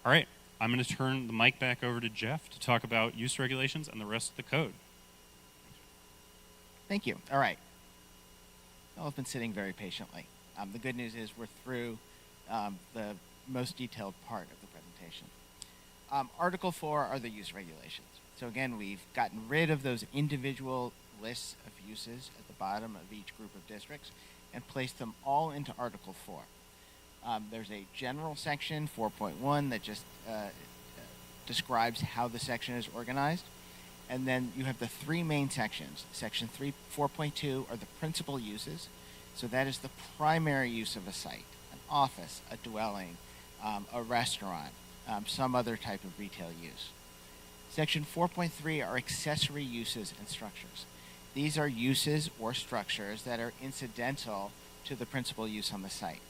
All right, I'm going to turn the mic back over to Jeff to talk about use regulations and the rest of the code. Thank you. All right. Y'all have been sitting very patiently. The good news is we're through the most detailed part of the presentation. Article 4 are the use regulations. So again, we've gotten rid of those individual lists of uses at the bottom of each group of districts and placed them all into Article 4. There's a general section, 4.1, that just describes how the section is organized. And then you have the three main sections. Section 4.2 are the principal uses. So that is the primary use of a site, an office, a dwelling, a restaurant, some other type of retail use. Section 4.3 are accessory uses and structures. These are uses or structures that are incidental to the principal use on the site.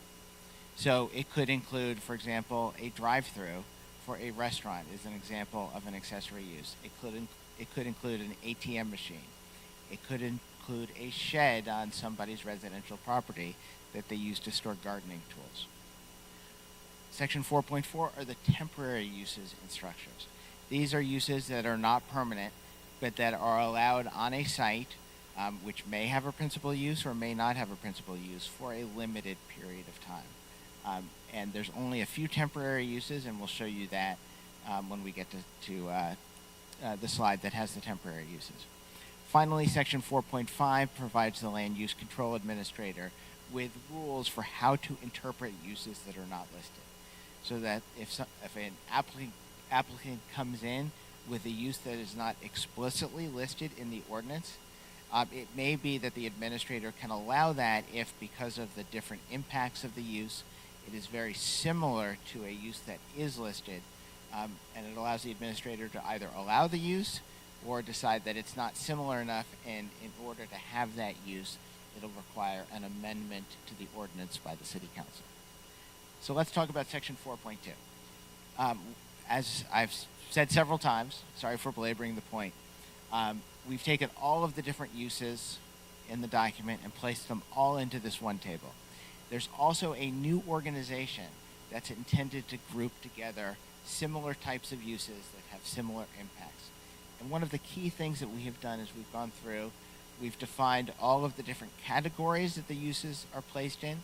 So it could include, for example, a drive-through for a restaurant is an example of an accessory use. It could include an ATM machine. It could include a shed on somebody's residential property that they use to store gardening tools. Section 4.4 are the temporary uses and structures. These are uses that are not permanent, but that are allowed on a site, which may have a principal use or may not have a principal use for a limited period of time. And there's only a few temporary uses, and we'll show you that when we get to the slide that has the temporary uses. Finally, Section 4.5 provides the Land Use Control Administrator with rules for how to interpret uses that are not listed. So that if an applicant comes in with a use that is not explicitly listed in the ordinance, it may be that the administrator can allow that if, because of the different impacts of the use, it is very similar to a use that is listed, and it allows the administrator to either allow the use or decide that it's not similar enough, and in order to have that use, it'll require an amendment to the ordinance by the City Council. So let's talk about Section 4.2. As I've said several times, sorry for belaboring the point, we've taken all of the different uses in the document and placed them all into this one table. There's also a new organization that's intended to group together similar types of uses that have similar impacts. And one of the key things that we have done is we've gone through, we've defined all of the different categories that the uses are placed in,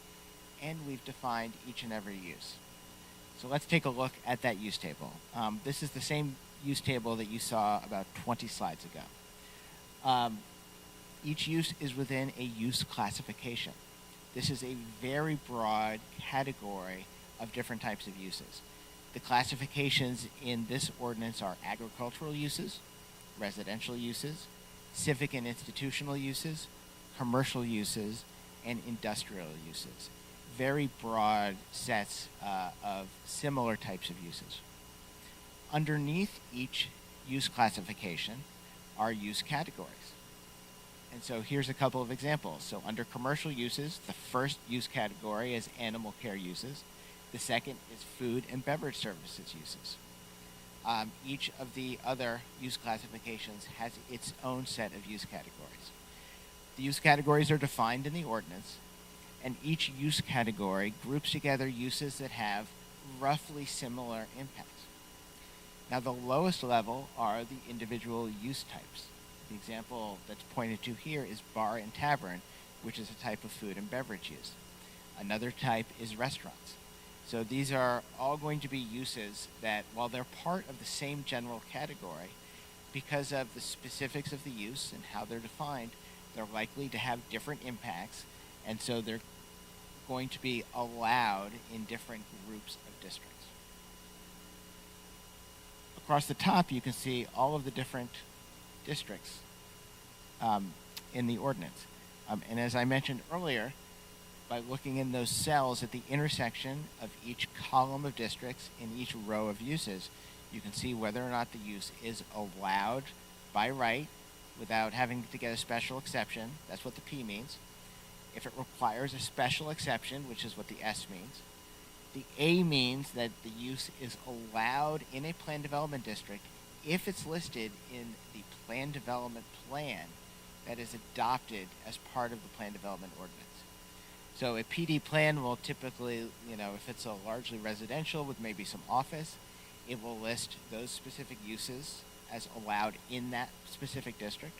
and we've defined each and every use. So let's take a look at that use table. This is the same use table that you saw about 20 slides ago. Each use is within a use classification. This is a very broad category of different types of uses. The classifications in this ordinance are agricultural uses, residential uses, civic and institutional uses, commercial uses, and industrial uses. Very broad sets of similar types of uses. Underneath each use classification are use categories. And so here's a couple of examples. So under commercial uses, the first use category is animal care uses. The second is food and beverage services uses. Each of the other use classifications has its own set of use categories. The use categories are defined in the ordinance, and each use category groups together uses that have roughly similar impacts. Now, the lowest level are the individual use types. The example that's pointed to here is bar and tavern, which is a type of food and beverage use. Another type is restaurants. So these are all going to be uses that, while they're part of the same general category, because of the specifics of the use and how they're defined, they're likely to have different impacts, and so they're going to be allowed in different groups of districts. Across the top, you can see all of the different districts in the ordinance. And as I mentioned earlier, by looking in those cells at the intersection of each column of districts in each row of uses, you can see whether or not the use is allowed by right without having to get a special exception. That's what the P means. If it requires a special exception, which is what the S means. The A means that the use is allowed in a plan development district if it's listed in the plan development plan that is adopted as part of the plan development ordinance. So a PD plan will typically, if it's a largely residential with maybe some office, it will list those specific uses as allowed in that specific district.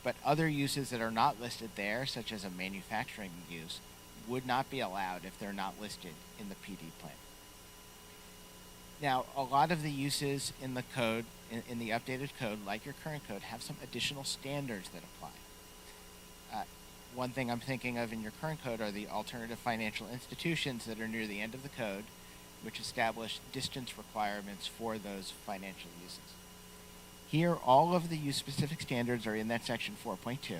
But other uses that are not listed there, such as a manufacturing use, would not be allowed if they're not listed in the PD plan. Now, a lot of the uses in the code, in the updated code, like your current code, have some additional standards that apply. one thing I'm thinking of in your current code are the alternative financial institutions that are near the end of the code, which establish distance requirements for those financial uses. Here, all of the use-specific standards are in that section 4.2,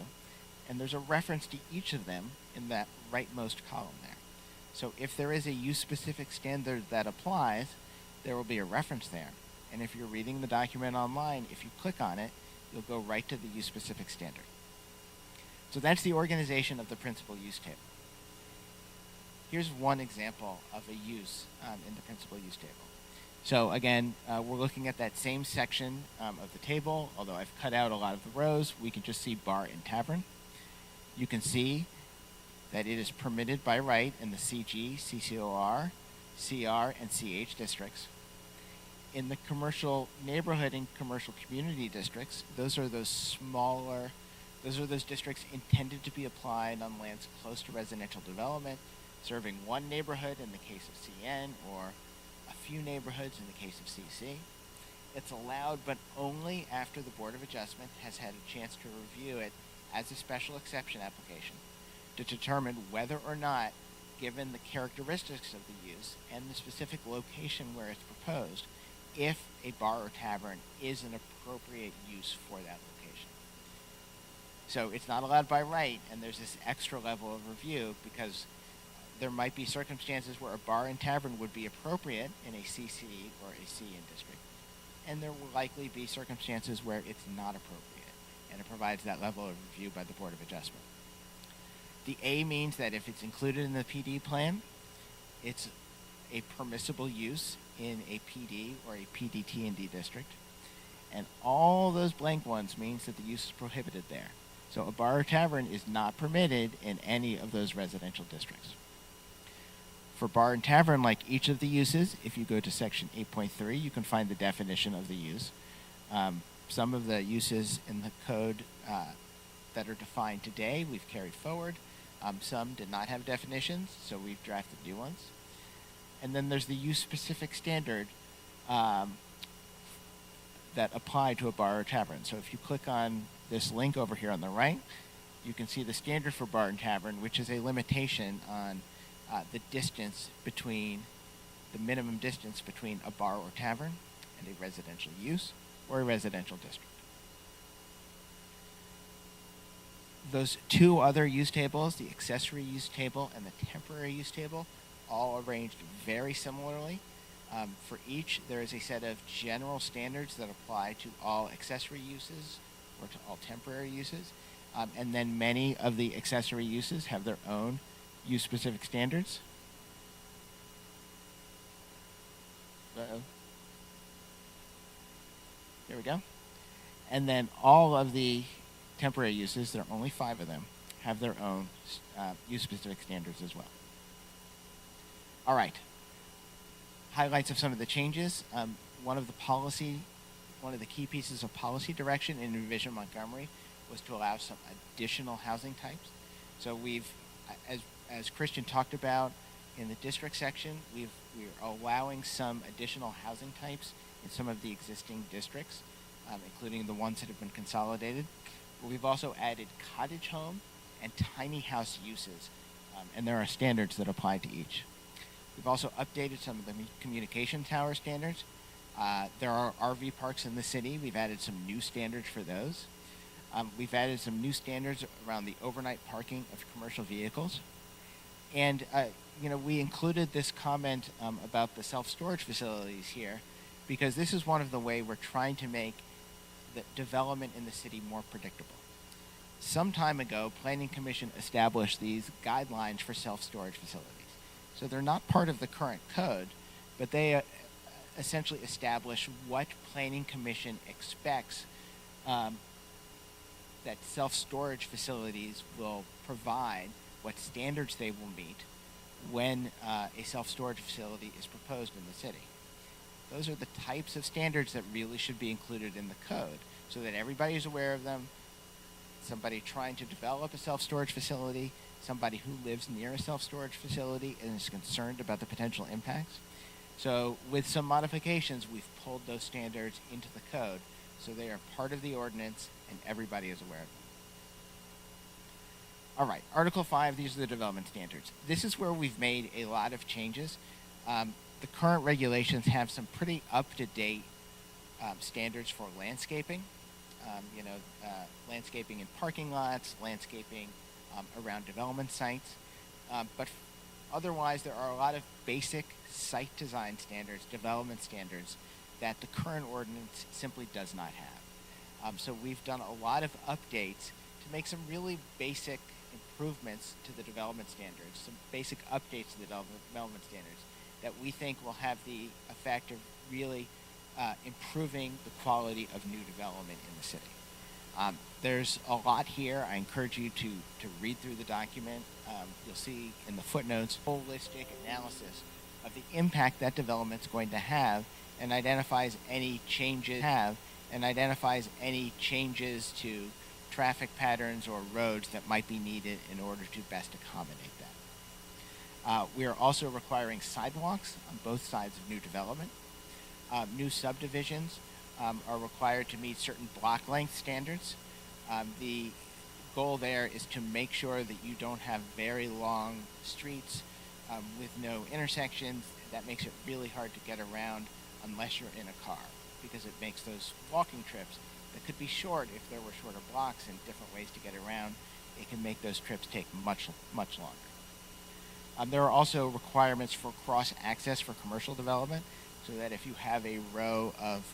and there's a reference to each of them in that rightmost column there. So if there is a use-specific standard that applies, there will be a reference there. And if you're reading the document online, if you click on it, you'll go right to the use-specific standard. So that's the organization of the principal use table. Here's one example of a use in the principal use table. So again, we're looking at that same section of the table, although I've cut out a lot of the rows. We can just see bar and tavern. You can see that it is permitted by right in the CG, CCOR, CR, and CH districts. In the commercial neighborhood and commercial community districts, those are those districts intended to be applied on lands close to residential development, serving one neighborhood in the case of CN or a few neighborhoods in the case of CC. It's allowed, but only after the Board of Adjustment has had a chance to review it as a special exception application to determine whether or not, given the characteristics of the use and the specific location where it's proposed, if a bar or tavern is an appropriate use for that location. So it's not allowed by right, and there's this extra level of review because there might be circumstances where a bar and tavern would be appropriate in a CC or a CN district, and there will likely be circumstances where it's not appropriate, and it provides that level of review by the Board of Adjustment. The A means that if it's included in the PD plan, it's a permissible use in a PD or a PDT&D district, and all those blank ones means that the use is prohibited there. So a bar or tavern is not permitted in any of those residential districts. For bar and tavern, like each of the uses, if you go to section 8.3, you can find the definition of the use. Some of the uses in the code that are defined today, we've carried forward. Some did not have definitions, so we've drafted new ones. And then there's the use-specific standard that apply to a bar or tavern. So if you click on this link over here on the right, you can see the standard for bar and tavern, which is a limitation on the minimum distance between a bar or tavern and a residential use or a residential district. Those two other use tables, the accessory use table and the temporary use table, all arranged very similarly. For each, there is a set of general standards that apply to all accessory uses or to all temporary uses. And then many of the accessory uses have their own use-specific standards. Uh-oh. There we go. And then all of the temporary uses, there are only 5 of them, have their own use-specific standards as well. All right. Highlights of some of the changes. One of the key pieces of policy direction in Envision Montgomery was to allow some additional housing types. So we've, as Christian talked about in the district section, we're allowing some additional housing types in some of the existing districts, including the ones that have been consolidated. We've also added cottage home and tiny house uses, and there are standards that apply to each. We've also updated some of the communication tower standards. There are RV parks in the city. We've added some new standards for those. We've added some new standards around the overnight parking of commercial vehicles. And, we included this comment about the self-storage facilities here because this is one of the ways we're trying to make the development in the city more predictable. Some time ago, Planning Commission established these guidelines for self-storage facilities. So they're not part of the current code, but they essentially establish what Planning Commission expects that self-storage facilities will provide, what standards they will meet when a self-storage facility is proposed in the city. Those are the types of standards that really should be included in the code so that everybody is aware of them. Somebody trying to develop a self-storage facility, somebody who lives near a self-storage facility and is concerned about the potential impacts. So with some modifications, we've pulled those standards into the code so they are part of the ordinance and everybody is aware of them. All right, Article 5, these are the development standards. This is where we've made a lot of changes. The current regulations have some pretty up-to-date standards for landscaping. Landscaping in parking lots, landscaping around development sites. But otherwise, there are a lot of basic site design standards, development standards, that the current ordinance simply does not have. So we've done a lot of updates to make some really basic improvements to the development standards, some basic updates to the development standards that we think will have the effect of really improving the quality of new development in the city. There's a lot here. I encourage you to read through the document. You'll see in the footnotes holistic analysis of the impact that development's going to have and identifies any changes to traffic patterns or roads that might be needed in order to best accommodate that. We are also requiring sidewalks on both sides of new development. New subdivisions are required to meet certain block length standards. The goal there is to make sure that you don't have very long streets with no intersections. That makes it really hard to get around unless you're in a car, because it makes those walking trips that could be short if there were shorter blocks and different ways to get around. It can make those trips take much longer. There are also requirements for cross-access for commercial development, so that if you have a row of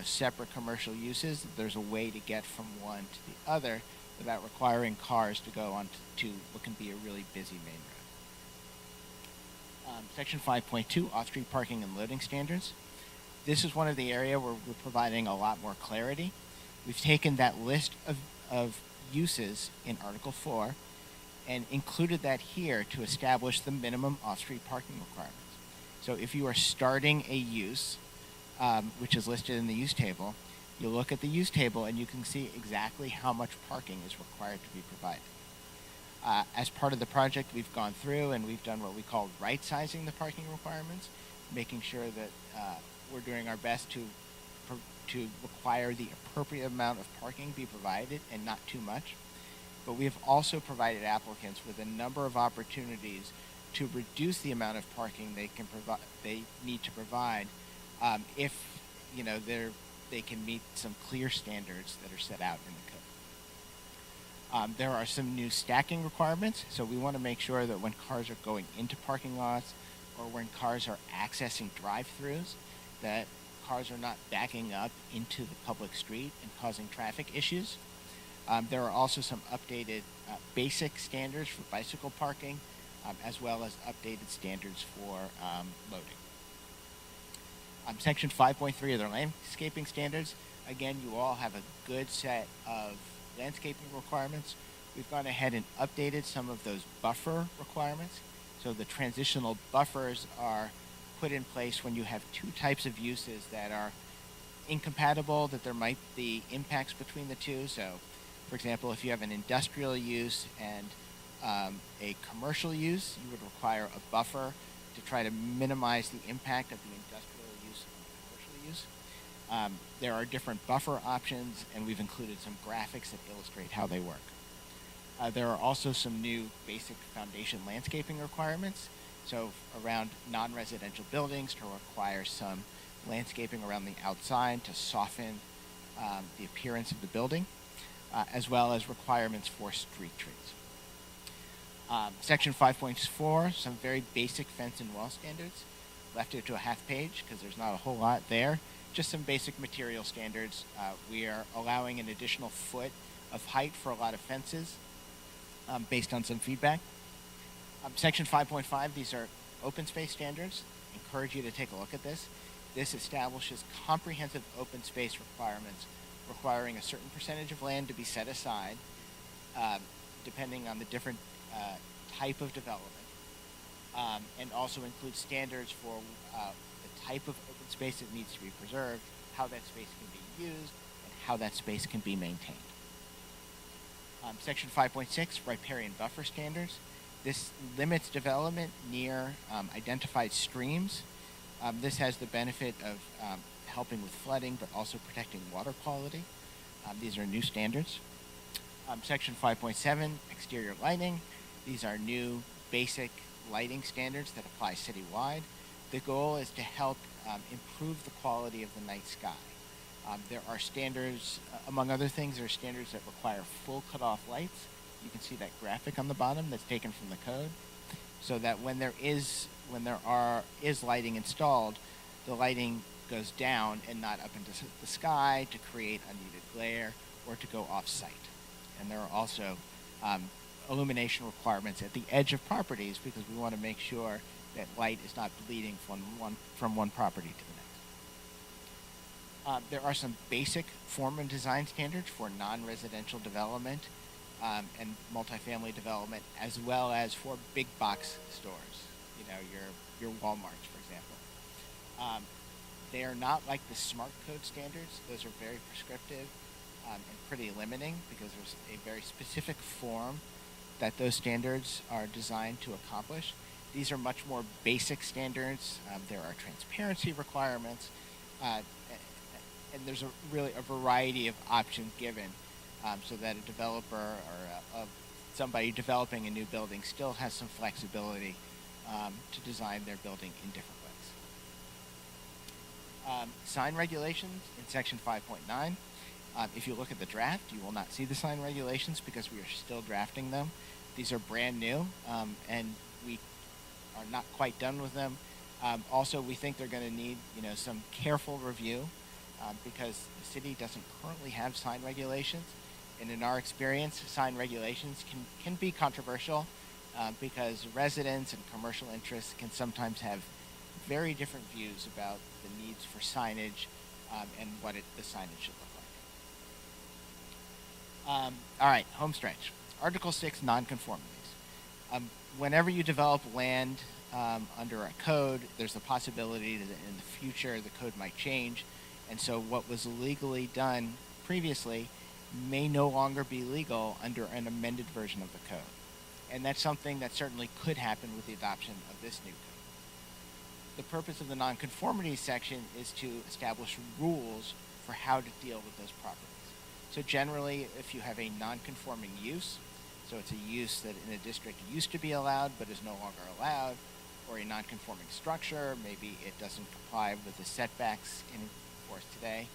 separate commercial uses, there's a way to get from one to the other without requiring cars to go on to what can be a really busy main road. Section 5.2, off-street parking and loading standards. This is one of the areas where we're providing a lot more clarity. We've taken that list of uses in Article 4 and included that here to establish the minimum off-street parking requirements. So if you are starting a use, which is listed in the use table, you'll look at the use table and you can see exactly how much parking is required to be provided. As part of the project, we've gone through and we've done what we call right-sizing the parking requirements, making sure that we're doing our best to require the appropriate amount of parking be provided and not too much. But we have also provided applicants with a number of opportunities to reduce the amount of parking they need to provide if they can meet some clear standards that are set out in the code. There are some new stacking requirements, so we want to make sure that when cars are going into parking lots or when cars are accessing drive-throughs, that cars are not backing up into the public street and causing traffic issues. There are also some updated basic standards for bicycle parking, as well as updated standards for loading. Section 5.3 of the landscaping standards. Again, you all have a good set of landscaping requirements. We've gone ahead and updated some of those buffer requirements. So the transitional buffers are put in place when you have two types of uses that are incompatible, that there might be impacts between the two. So, for example, if you have an industrial use and a commercial use, you would require a buffer to try to minimize the impact of the industrial use and the commercial use. There are different buffer options, and we've included some graphics that illustrate how they work. There are also some new basic foundation landscaping requirements. So around non-residential buildings, to require some landscaping around the outside to soften the appearance of the building, as well as requirements for street trees. Section 5.4, some very basic fence and wall standards. Left it to a half page because there's not a whole lot there. Just some basic material standards. We are allowing an additional foot of height for a lot of fences based on some feedback. Section 5.5, these are open space standards. Encourage you to take a look at this. This establishes comprehensive open space requirements, requiring a certain percentage of land to be set aside, depending on the different type of development, and also includes standards for the type of open space that needs to be preserved, how that space can be used, and how that space can be maintained. Section 5.6, riparian buffer standards. This limits development near identified streams. This has the benefit of helping with flooding, but also protecting water quality. These are new standards. Section 5.7, exterior lighting. These are new basic lighting standards that apply citywide. The goal is to help improve the quality of the night sky. There are standards, among other things, there are standards that require full cutoff lights. You can see that graphic on the bottom that's taken from the code, so that when there is lighting installed, the lighting goes down and not up into the sky to create unneeded glare or to go off-site. And there are also illumination requirements at the edge of properties because we want to make sure that light is not bleeding from one property to the next. There are some basic form and design standards for non-residential development and multifamily development, as well as for big box stores, your Walmarts, for example. They are not like the smart code standards. Those are very prescriptive and pretty limiting because there's a very specific form that those standards are designed to accomplish. These are much more basic standards. There are transparency requirements, and there's really a variety of options given so that a developer or somebody developing a new building still has some flexibility to design their building in different ways. Sign regulations in section 5.9. If you look at the draft, you will not see the sign regulations because we are still drafting them. These are brand new, and we are not quite done with them. Also, we think they're going to need, some careful review because the city doesn't currently have sign regulations. And in our experience, sign regulations can be controversial because residents and commercial interests can sometimes have very different views about the needs for signage and what the signage should look like. All right, home stretch. Article 6, nonconformities. Whenever you develop land under a code, there's a possibility that in the future the code might change. And so what was legally done previously may no longer be legal under an amended version of the code. And that's something that certainly could happen with the adoption of this new code. The purpose of the nonconformity section is to establish rules for how to deal with those properties. So generally, if you have a nonconforming use, so it's a use that in a district used to be allowed but is no longer allowed, or a nonconforming structure, maybe it doesn't comply with the setbacks in force today,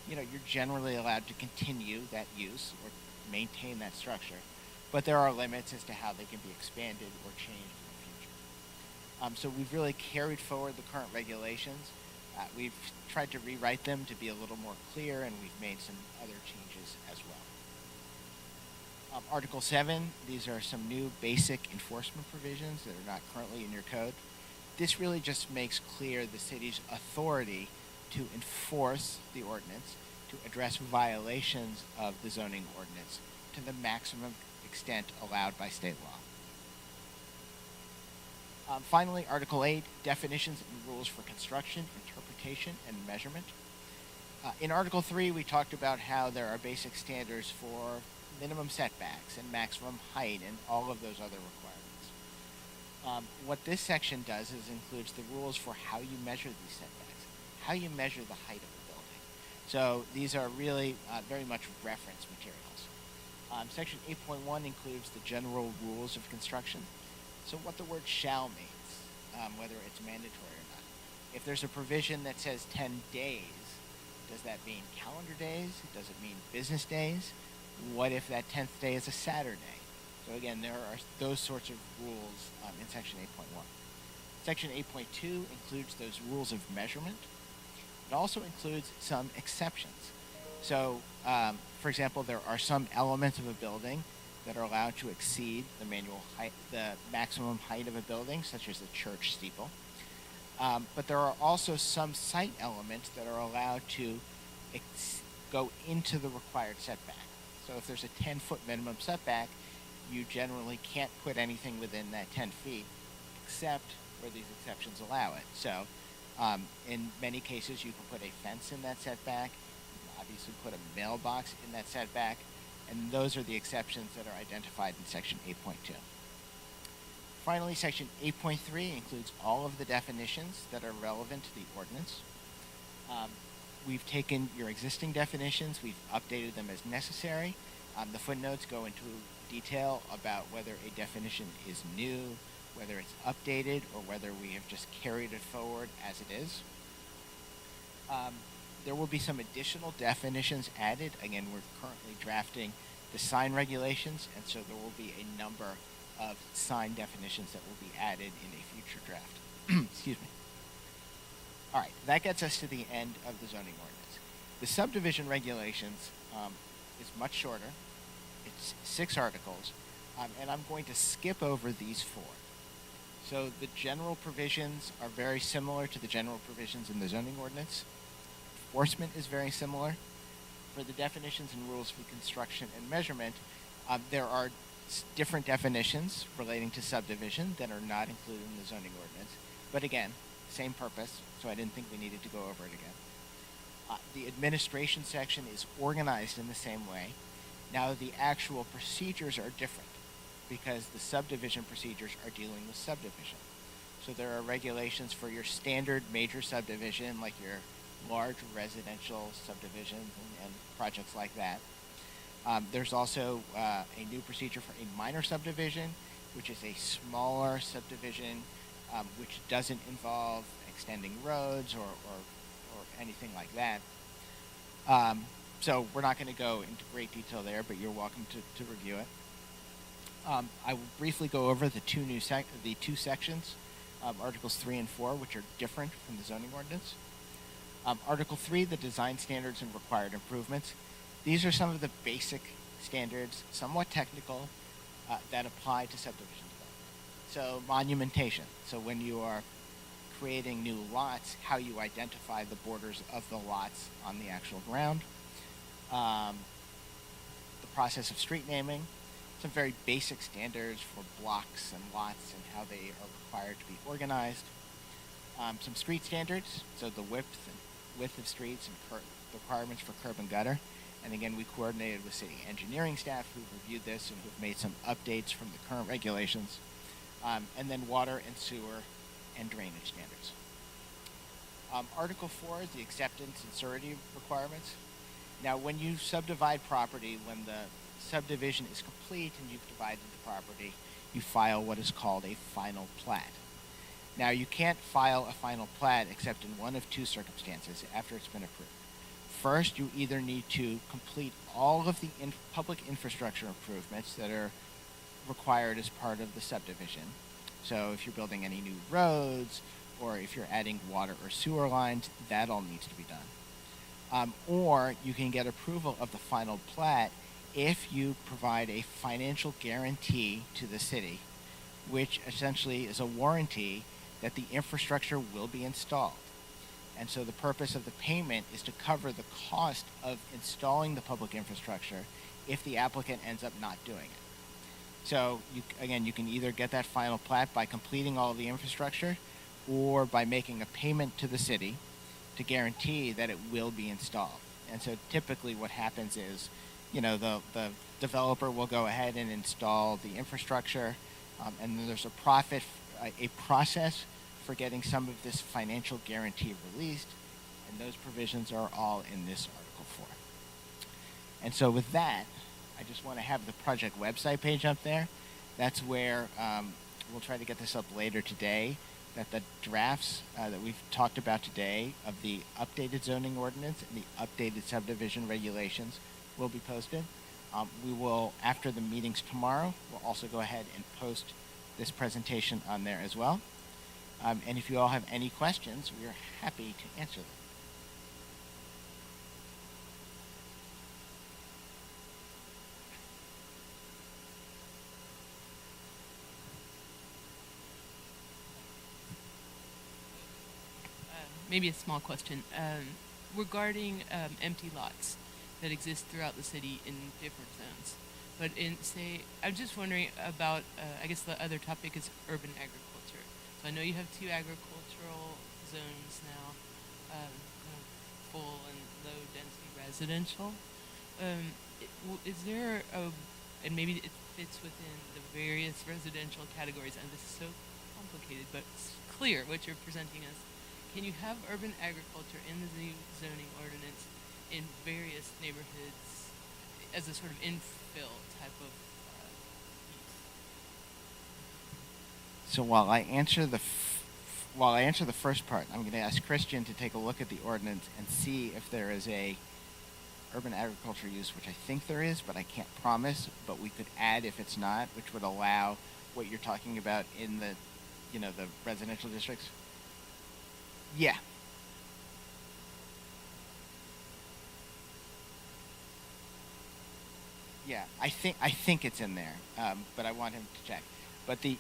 you're generally allowed to continue that use or maintain that structure, but there are limits as to how they can be expanded or changed in the future. So we've really carried forward the current regulations. We've tried to rewrite them to be a little more clear, and we've made some other changes as well. Article 7, these are some new basic enforcement provisions that are not currently in your code. This really just makes clear the city's authority to enforce the ordinance, to address violations of the zoning ordinance to the maximum extent allowed by state law. Finally, Article 8, definitions and rules for construction, interpretation, and measurement. In Article 3, we talked about how there are basic standards for minimum setbacks and maximum height and all of those other requirements. What this section does is includes the rules for how you measure these setbacks, how you measure the height of a building. So these are really very much reference materials. Section 8.1 includes the general rules of construction. So what the word shall means, whether it's mandatory or not. If there's a provision that says 10 days, does that mean calendar days? Does it mean business days? What if that 10th day is a Saturday? So again, there are those sorts of rules in Section 8.1. Section 8.2 includes those rules of measurement. It also includes some exceptions. So, for example, there are some elements of a building that are allowed to exceed the maximum height of a building, such as the church steeple. But there are also some site elements that are allowed to go into the required setback. So if there's a 10-foot minimum setback, you generally can't put anything within that 10 feet except where these exceptions allow it. So in many cases, you can put a fence in that setback. You can obviously put a mailbox in that setback. And those are the exceptions that are identified in Section 8.2. Finally, Section 8.3 includes all of the definitions that are relevant to the ordinance. We've taken your existing definitions, we've updated them as necessary, The footnotes go into detail about whether a definition is new, whether it's updated, or whether we have just carried it forward as it is. There will be some additional definitions added. Again, we're currently drafting the sign regulations, and so there will be a number of sign definitions that will be added in a future draft. Excuse me. All right, that gets us to the end of the zoning ordinance. The subdivision regulations is much shorter. It's 6 articles, and I'm going to skip over these 4. So the general provisions are very similar to the general provisions in the zoning ordinance. Enforcement is very similar. For the definitions and rules for construction and measurement, there are different definitions relating to subdivision that are not included in the zoning ordinance. But again, same purpose, so I didn't think we needed to go over it again. The administration section is organized in the same way. Now the actual procedures are different because the subdivision procedures are dealing with subdivision. So there are regulations for your standard major subdivision, like your large residential subdivisions and projects like that. There's also a new procedure for a minor subdivision, which is a smaller subdivision, which doesn't involve extending roads or anything like that. So we're not going to go into great detail there, but you're welcome to review it. I will briefly go over the two sections, Articles 3 and 4, which are different from the zoning ordinance. Article 3, the design standards and required improvements. These are some of the basic standards, somewhat technical, that apply to subdivision development. So monumentation. So when you are creating new lots, how you identify the borders of the lots on the actual ground. The process of street naming. Some very basic standards for blocks and lots and how they are required to be organized. Some street standards, so the width of streets and requirements for curb and gutter. And again, we coordinated with city engineering staff who reviewed this and who've made some updates from the current regulations. And then water and sewer and drainage standards. Article 4 is the acceptance and surety requirements. Now, when you subdivide property, when the subdivision is complete and you've divided the property, you file what is called a final plat. Now, you can't file a final plat except in one of 2 circumstances after it's been approved. First, you either need to complete all of the public infrastructure improvements that are required as part of the subdivision. So if you're building any new roads, or if you're adding water or sewer lines, that all needs to be done. Or you can get approval of the final plat if you provide a financial guarantee to the city, which essentially is a warranty that the infrastructure will be installed. And so the purpose of the payment is to cover the cost of installing the public infrastructure if the applicant ends up not doing it. So you can either get that final plat by completing all of the infrastructure or by making a payment to the city to guarantee that it will be installed. And so typically what happens is, the developer will go ahead and install the infrastructure, and then there's a process for getting some of this financial guarantee released, and those provisions are all in this Article 4. And so with that, I just want to have the project website page up there. That's where we'll try to get this up later today, that the drafts that we've talked about today of the updated zoning ordinance and the updated subdivision regulations will be posted. We will, after the meetings tomorrow, we'll also go ahead and post this presentation on there as well. And if you all have any questions, we are happy to answer them. Maybe a small question regarding empty lots that exist throughout the city in different zones. But I'm just wondering about, I guess the other topic is urban agriculture. So I know you have 2 agricultural zones now, kind of full and low density residential. Is there and maybe it fits within the various residential categories, and this is so complicated, but it's clear what you're presenting us. Can you have urban agriculture in the new zoning ordinance in various neighborhoods as a sort of infill type of piece. So while I answer the first part, I'm going to ask Christian to take a look at the ordinance and see if there is a urban agriculture use, which I think there is, but I can't promise. But we could add if it's not, which would allow what you're talking about in the, the residential districts. Yeah. Yeah, I think it's in there, but I want him to check. But it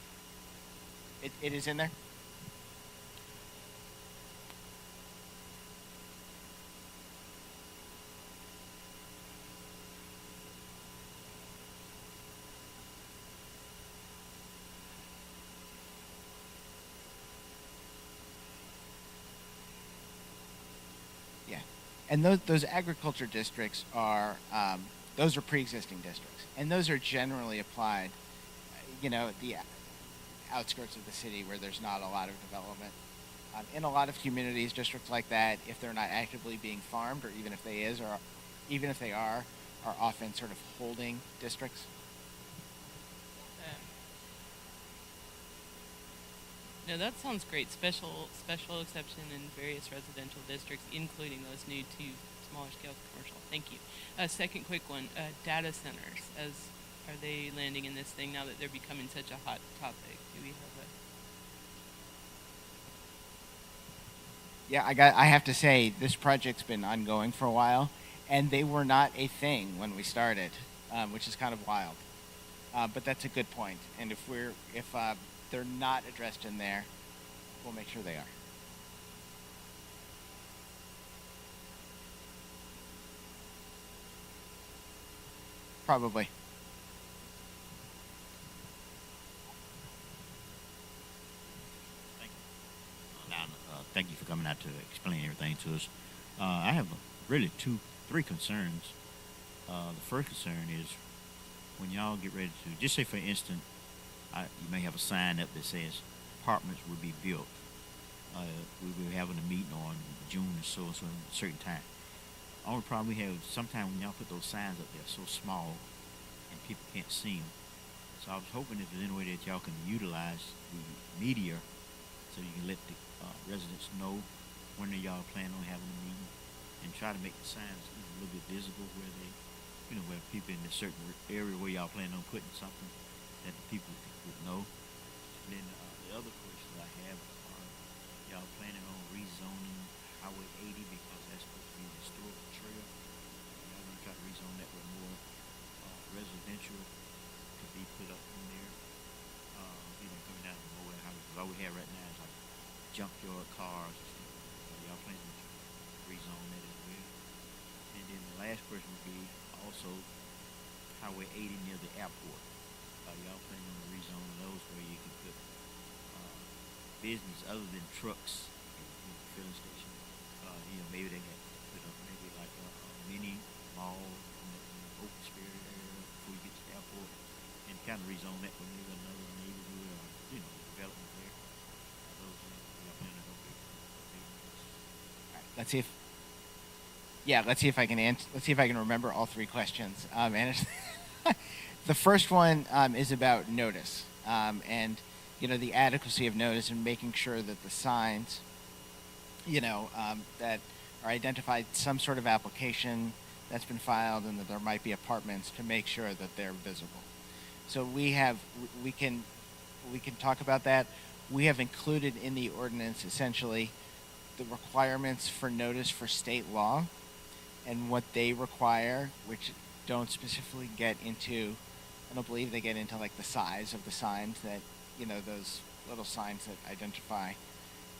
is in there. Yeah, and those agriculture districts are those are pre-existing districts, and those are generally applied, at the outskirts of the city where there's not a lot of development. In a lot of communities, districts like that, if they're not actively being farmed, or even if they are often sort of holding districts. No, that sounds great. Special exception in various residential districts, including those new two smaller scale commercial. Thank you. Second quick one, data centers. Are they landing in this thing now that they're becoming such a hot topic? Do we have a... Yeah, I have to say this project's been ongoing for a while, and they were not a thing when we started, which is kind of wild. But that's a good point. And if they're not addressed in there, we'll make sure they are. Probably. Thank you. Thank you for coming out to explain everything to us. I have really three concerns. The first concern is when y'all get ready to, just say for instance, you may have a sign up that says apartments will be built. We will be having a meeting on June or so a certain time. Only problem we have sometimes when y'all put those signs up, they're so small and people can't see them. So I was hoping if there's any way that y'all can utilize the media so you can let the residents know when y'all plan on having a meeting, and try to make the signs a little bit visible where they, where people in a certain area where y'all plan on putting something that the people would know. And then the other question I have are y'all planning on rezoning Highway 80 because that's supposed to be a historical trail. Y'all gonna try to rezone that with more residential to be put up in there. Coming down the road, because all we have right now is like junkyard cars. Y'all planning to rezone that as well. And then the last question would be also Highway 80 near the airport. Y'all planning on rezoning those where you can put business other than trucks in the filling station? Maybe they got put up maybe like a mini mall in the open spirit area before you get to the airport, and kind of rezone that with maybe another neighborhood or development there. Those y'all planning on big. All right, let's see if I can answer. Let's see if I can remember all three questions. The first one is about notice, and the adequacy of notice and making sure that the signs, that are identified some sort of application that's been filed, and that there might be apartments to make sure that they're visible. So we can talk about that. We have included in the ordinance essentially the requirements for notice for state law and what they require, which don't specifically get into, I don't believe they get into like the size of the signs that, those little signs that identify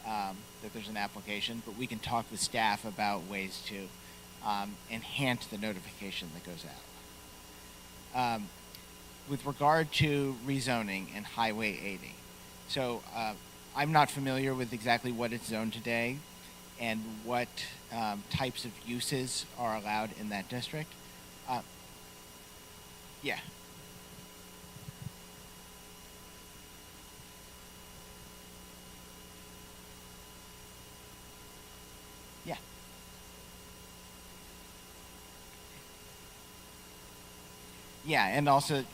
that there's an application, but we can talk with staff about ways to enhance the notification that goes out. With regard to rezoning and Highway 80, so I'm not familiar with exactly what it's zoned today and what types of uses are allowed in that district. Yeah. Yeah. Yeah, and also,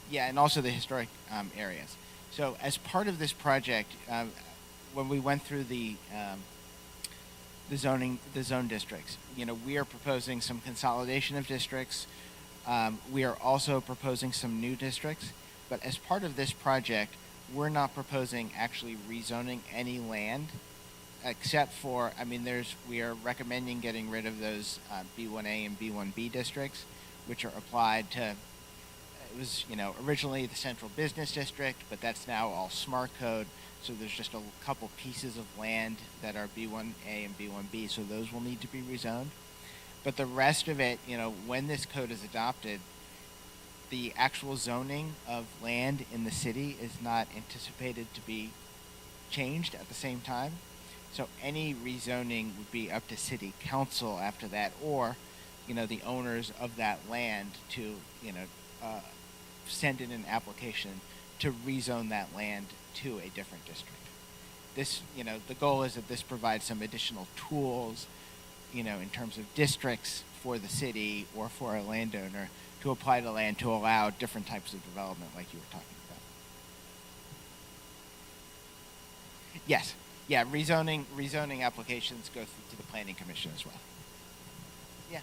yeah, and also the historic areas. So as part of this project, when we went through the zone districts, we are proposing some consolidation of districts. We are also proposing some new districts. But as part of this project, we're not proposing actually rezoning any land, except for, we are recommending getting rid of those B1A and B1B districts, which are applied to, it was, originally the central business district, but that's now all smart code. So there's just a couple pieces of land that are B1A and B1B, so those will need to be rezoned. But the rest of it, when this code is adopted, the actual zoning of land in the city is not anticipated to be changed at the same time. So any rezoning would be up to city council after that, or, the owners of that land to, send in an application to rezone that land to a different district. This, the goal is that this provides some additional tools, in terms of districts for the city or for a landowner to apply to land to allow different types of development like you were talking about. Yes. Yeah, rezoning applications go to the planning commission as well. Yeah.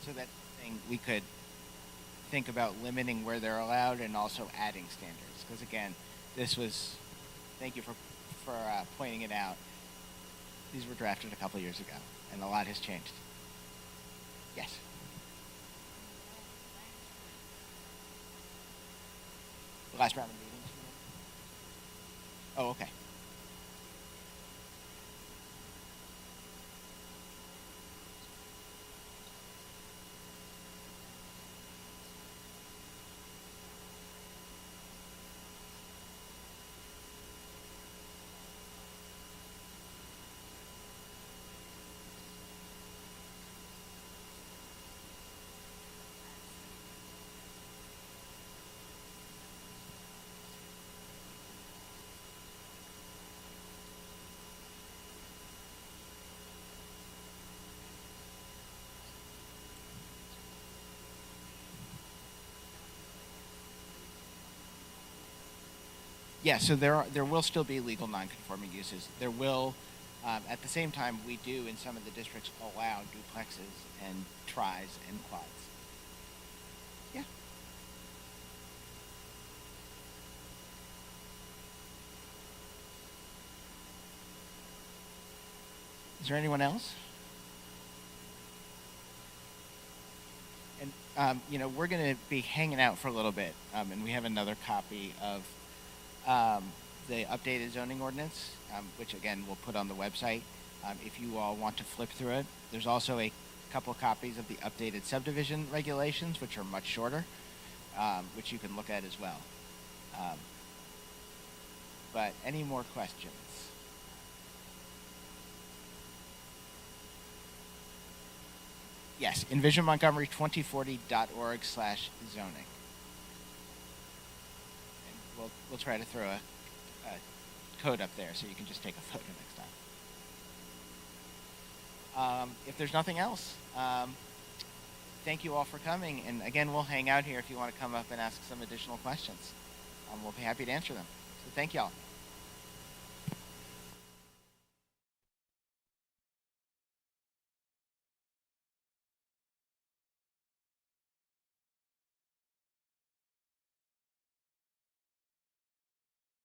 So that thing we could think about limiting where they're allowed and also adding standards. Because again, thank you for pointing it out. These were drafted a couple years ago, and a lot has changed. Yes. The last round of meetings. Oh, okay. Yeah, so there will still be legal nonconforming uses. There will, at the same time, we do in some of the districts allow duplexes and tris and quads. Yeah. Is there anyone else? And we're going to be hanging out for a little bit, and we have another copy of the updated zoning ordinance, which again we'll put on the website if you all want to flip through it. There's also a couple copies of the updated subdivision regulations, which are much shorter, which you can look at as well. But any more questions? Yes, envisionmontgomery2040.org/zoning. We'll try to throw a code up there so you can just take a photo next time. If there's nothing else, thank you all for coming. And again, we'll hang out here if you want to come up and ask some additional questions. We'll be happy to answer them. So thank you all.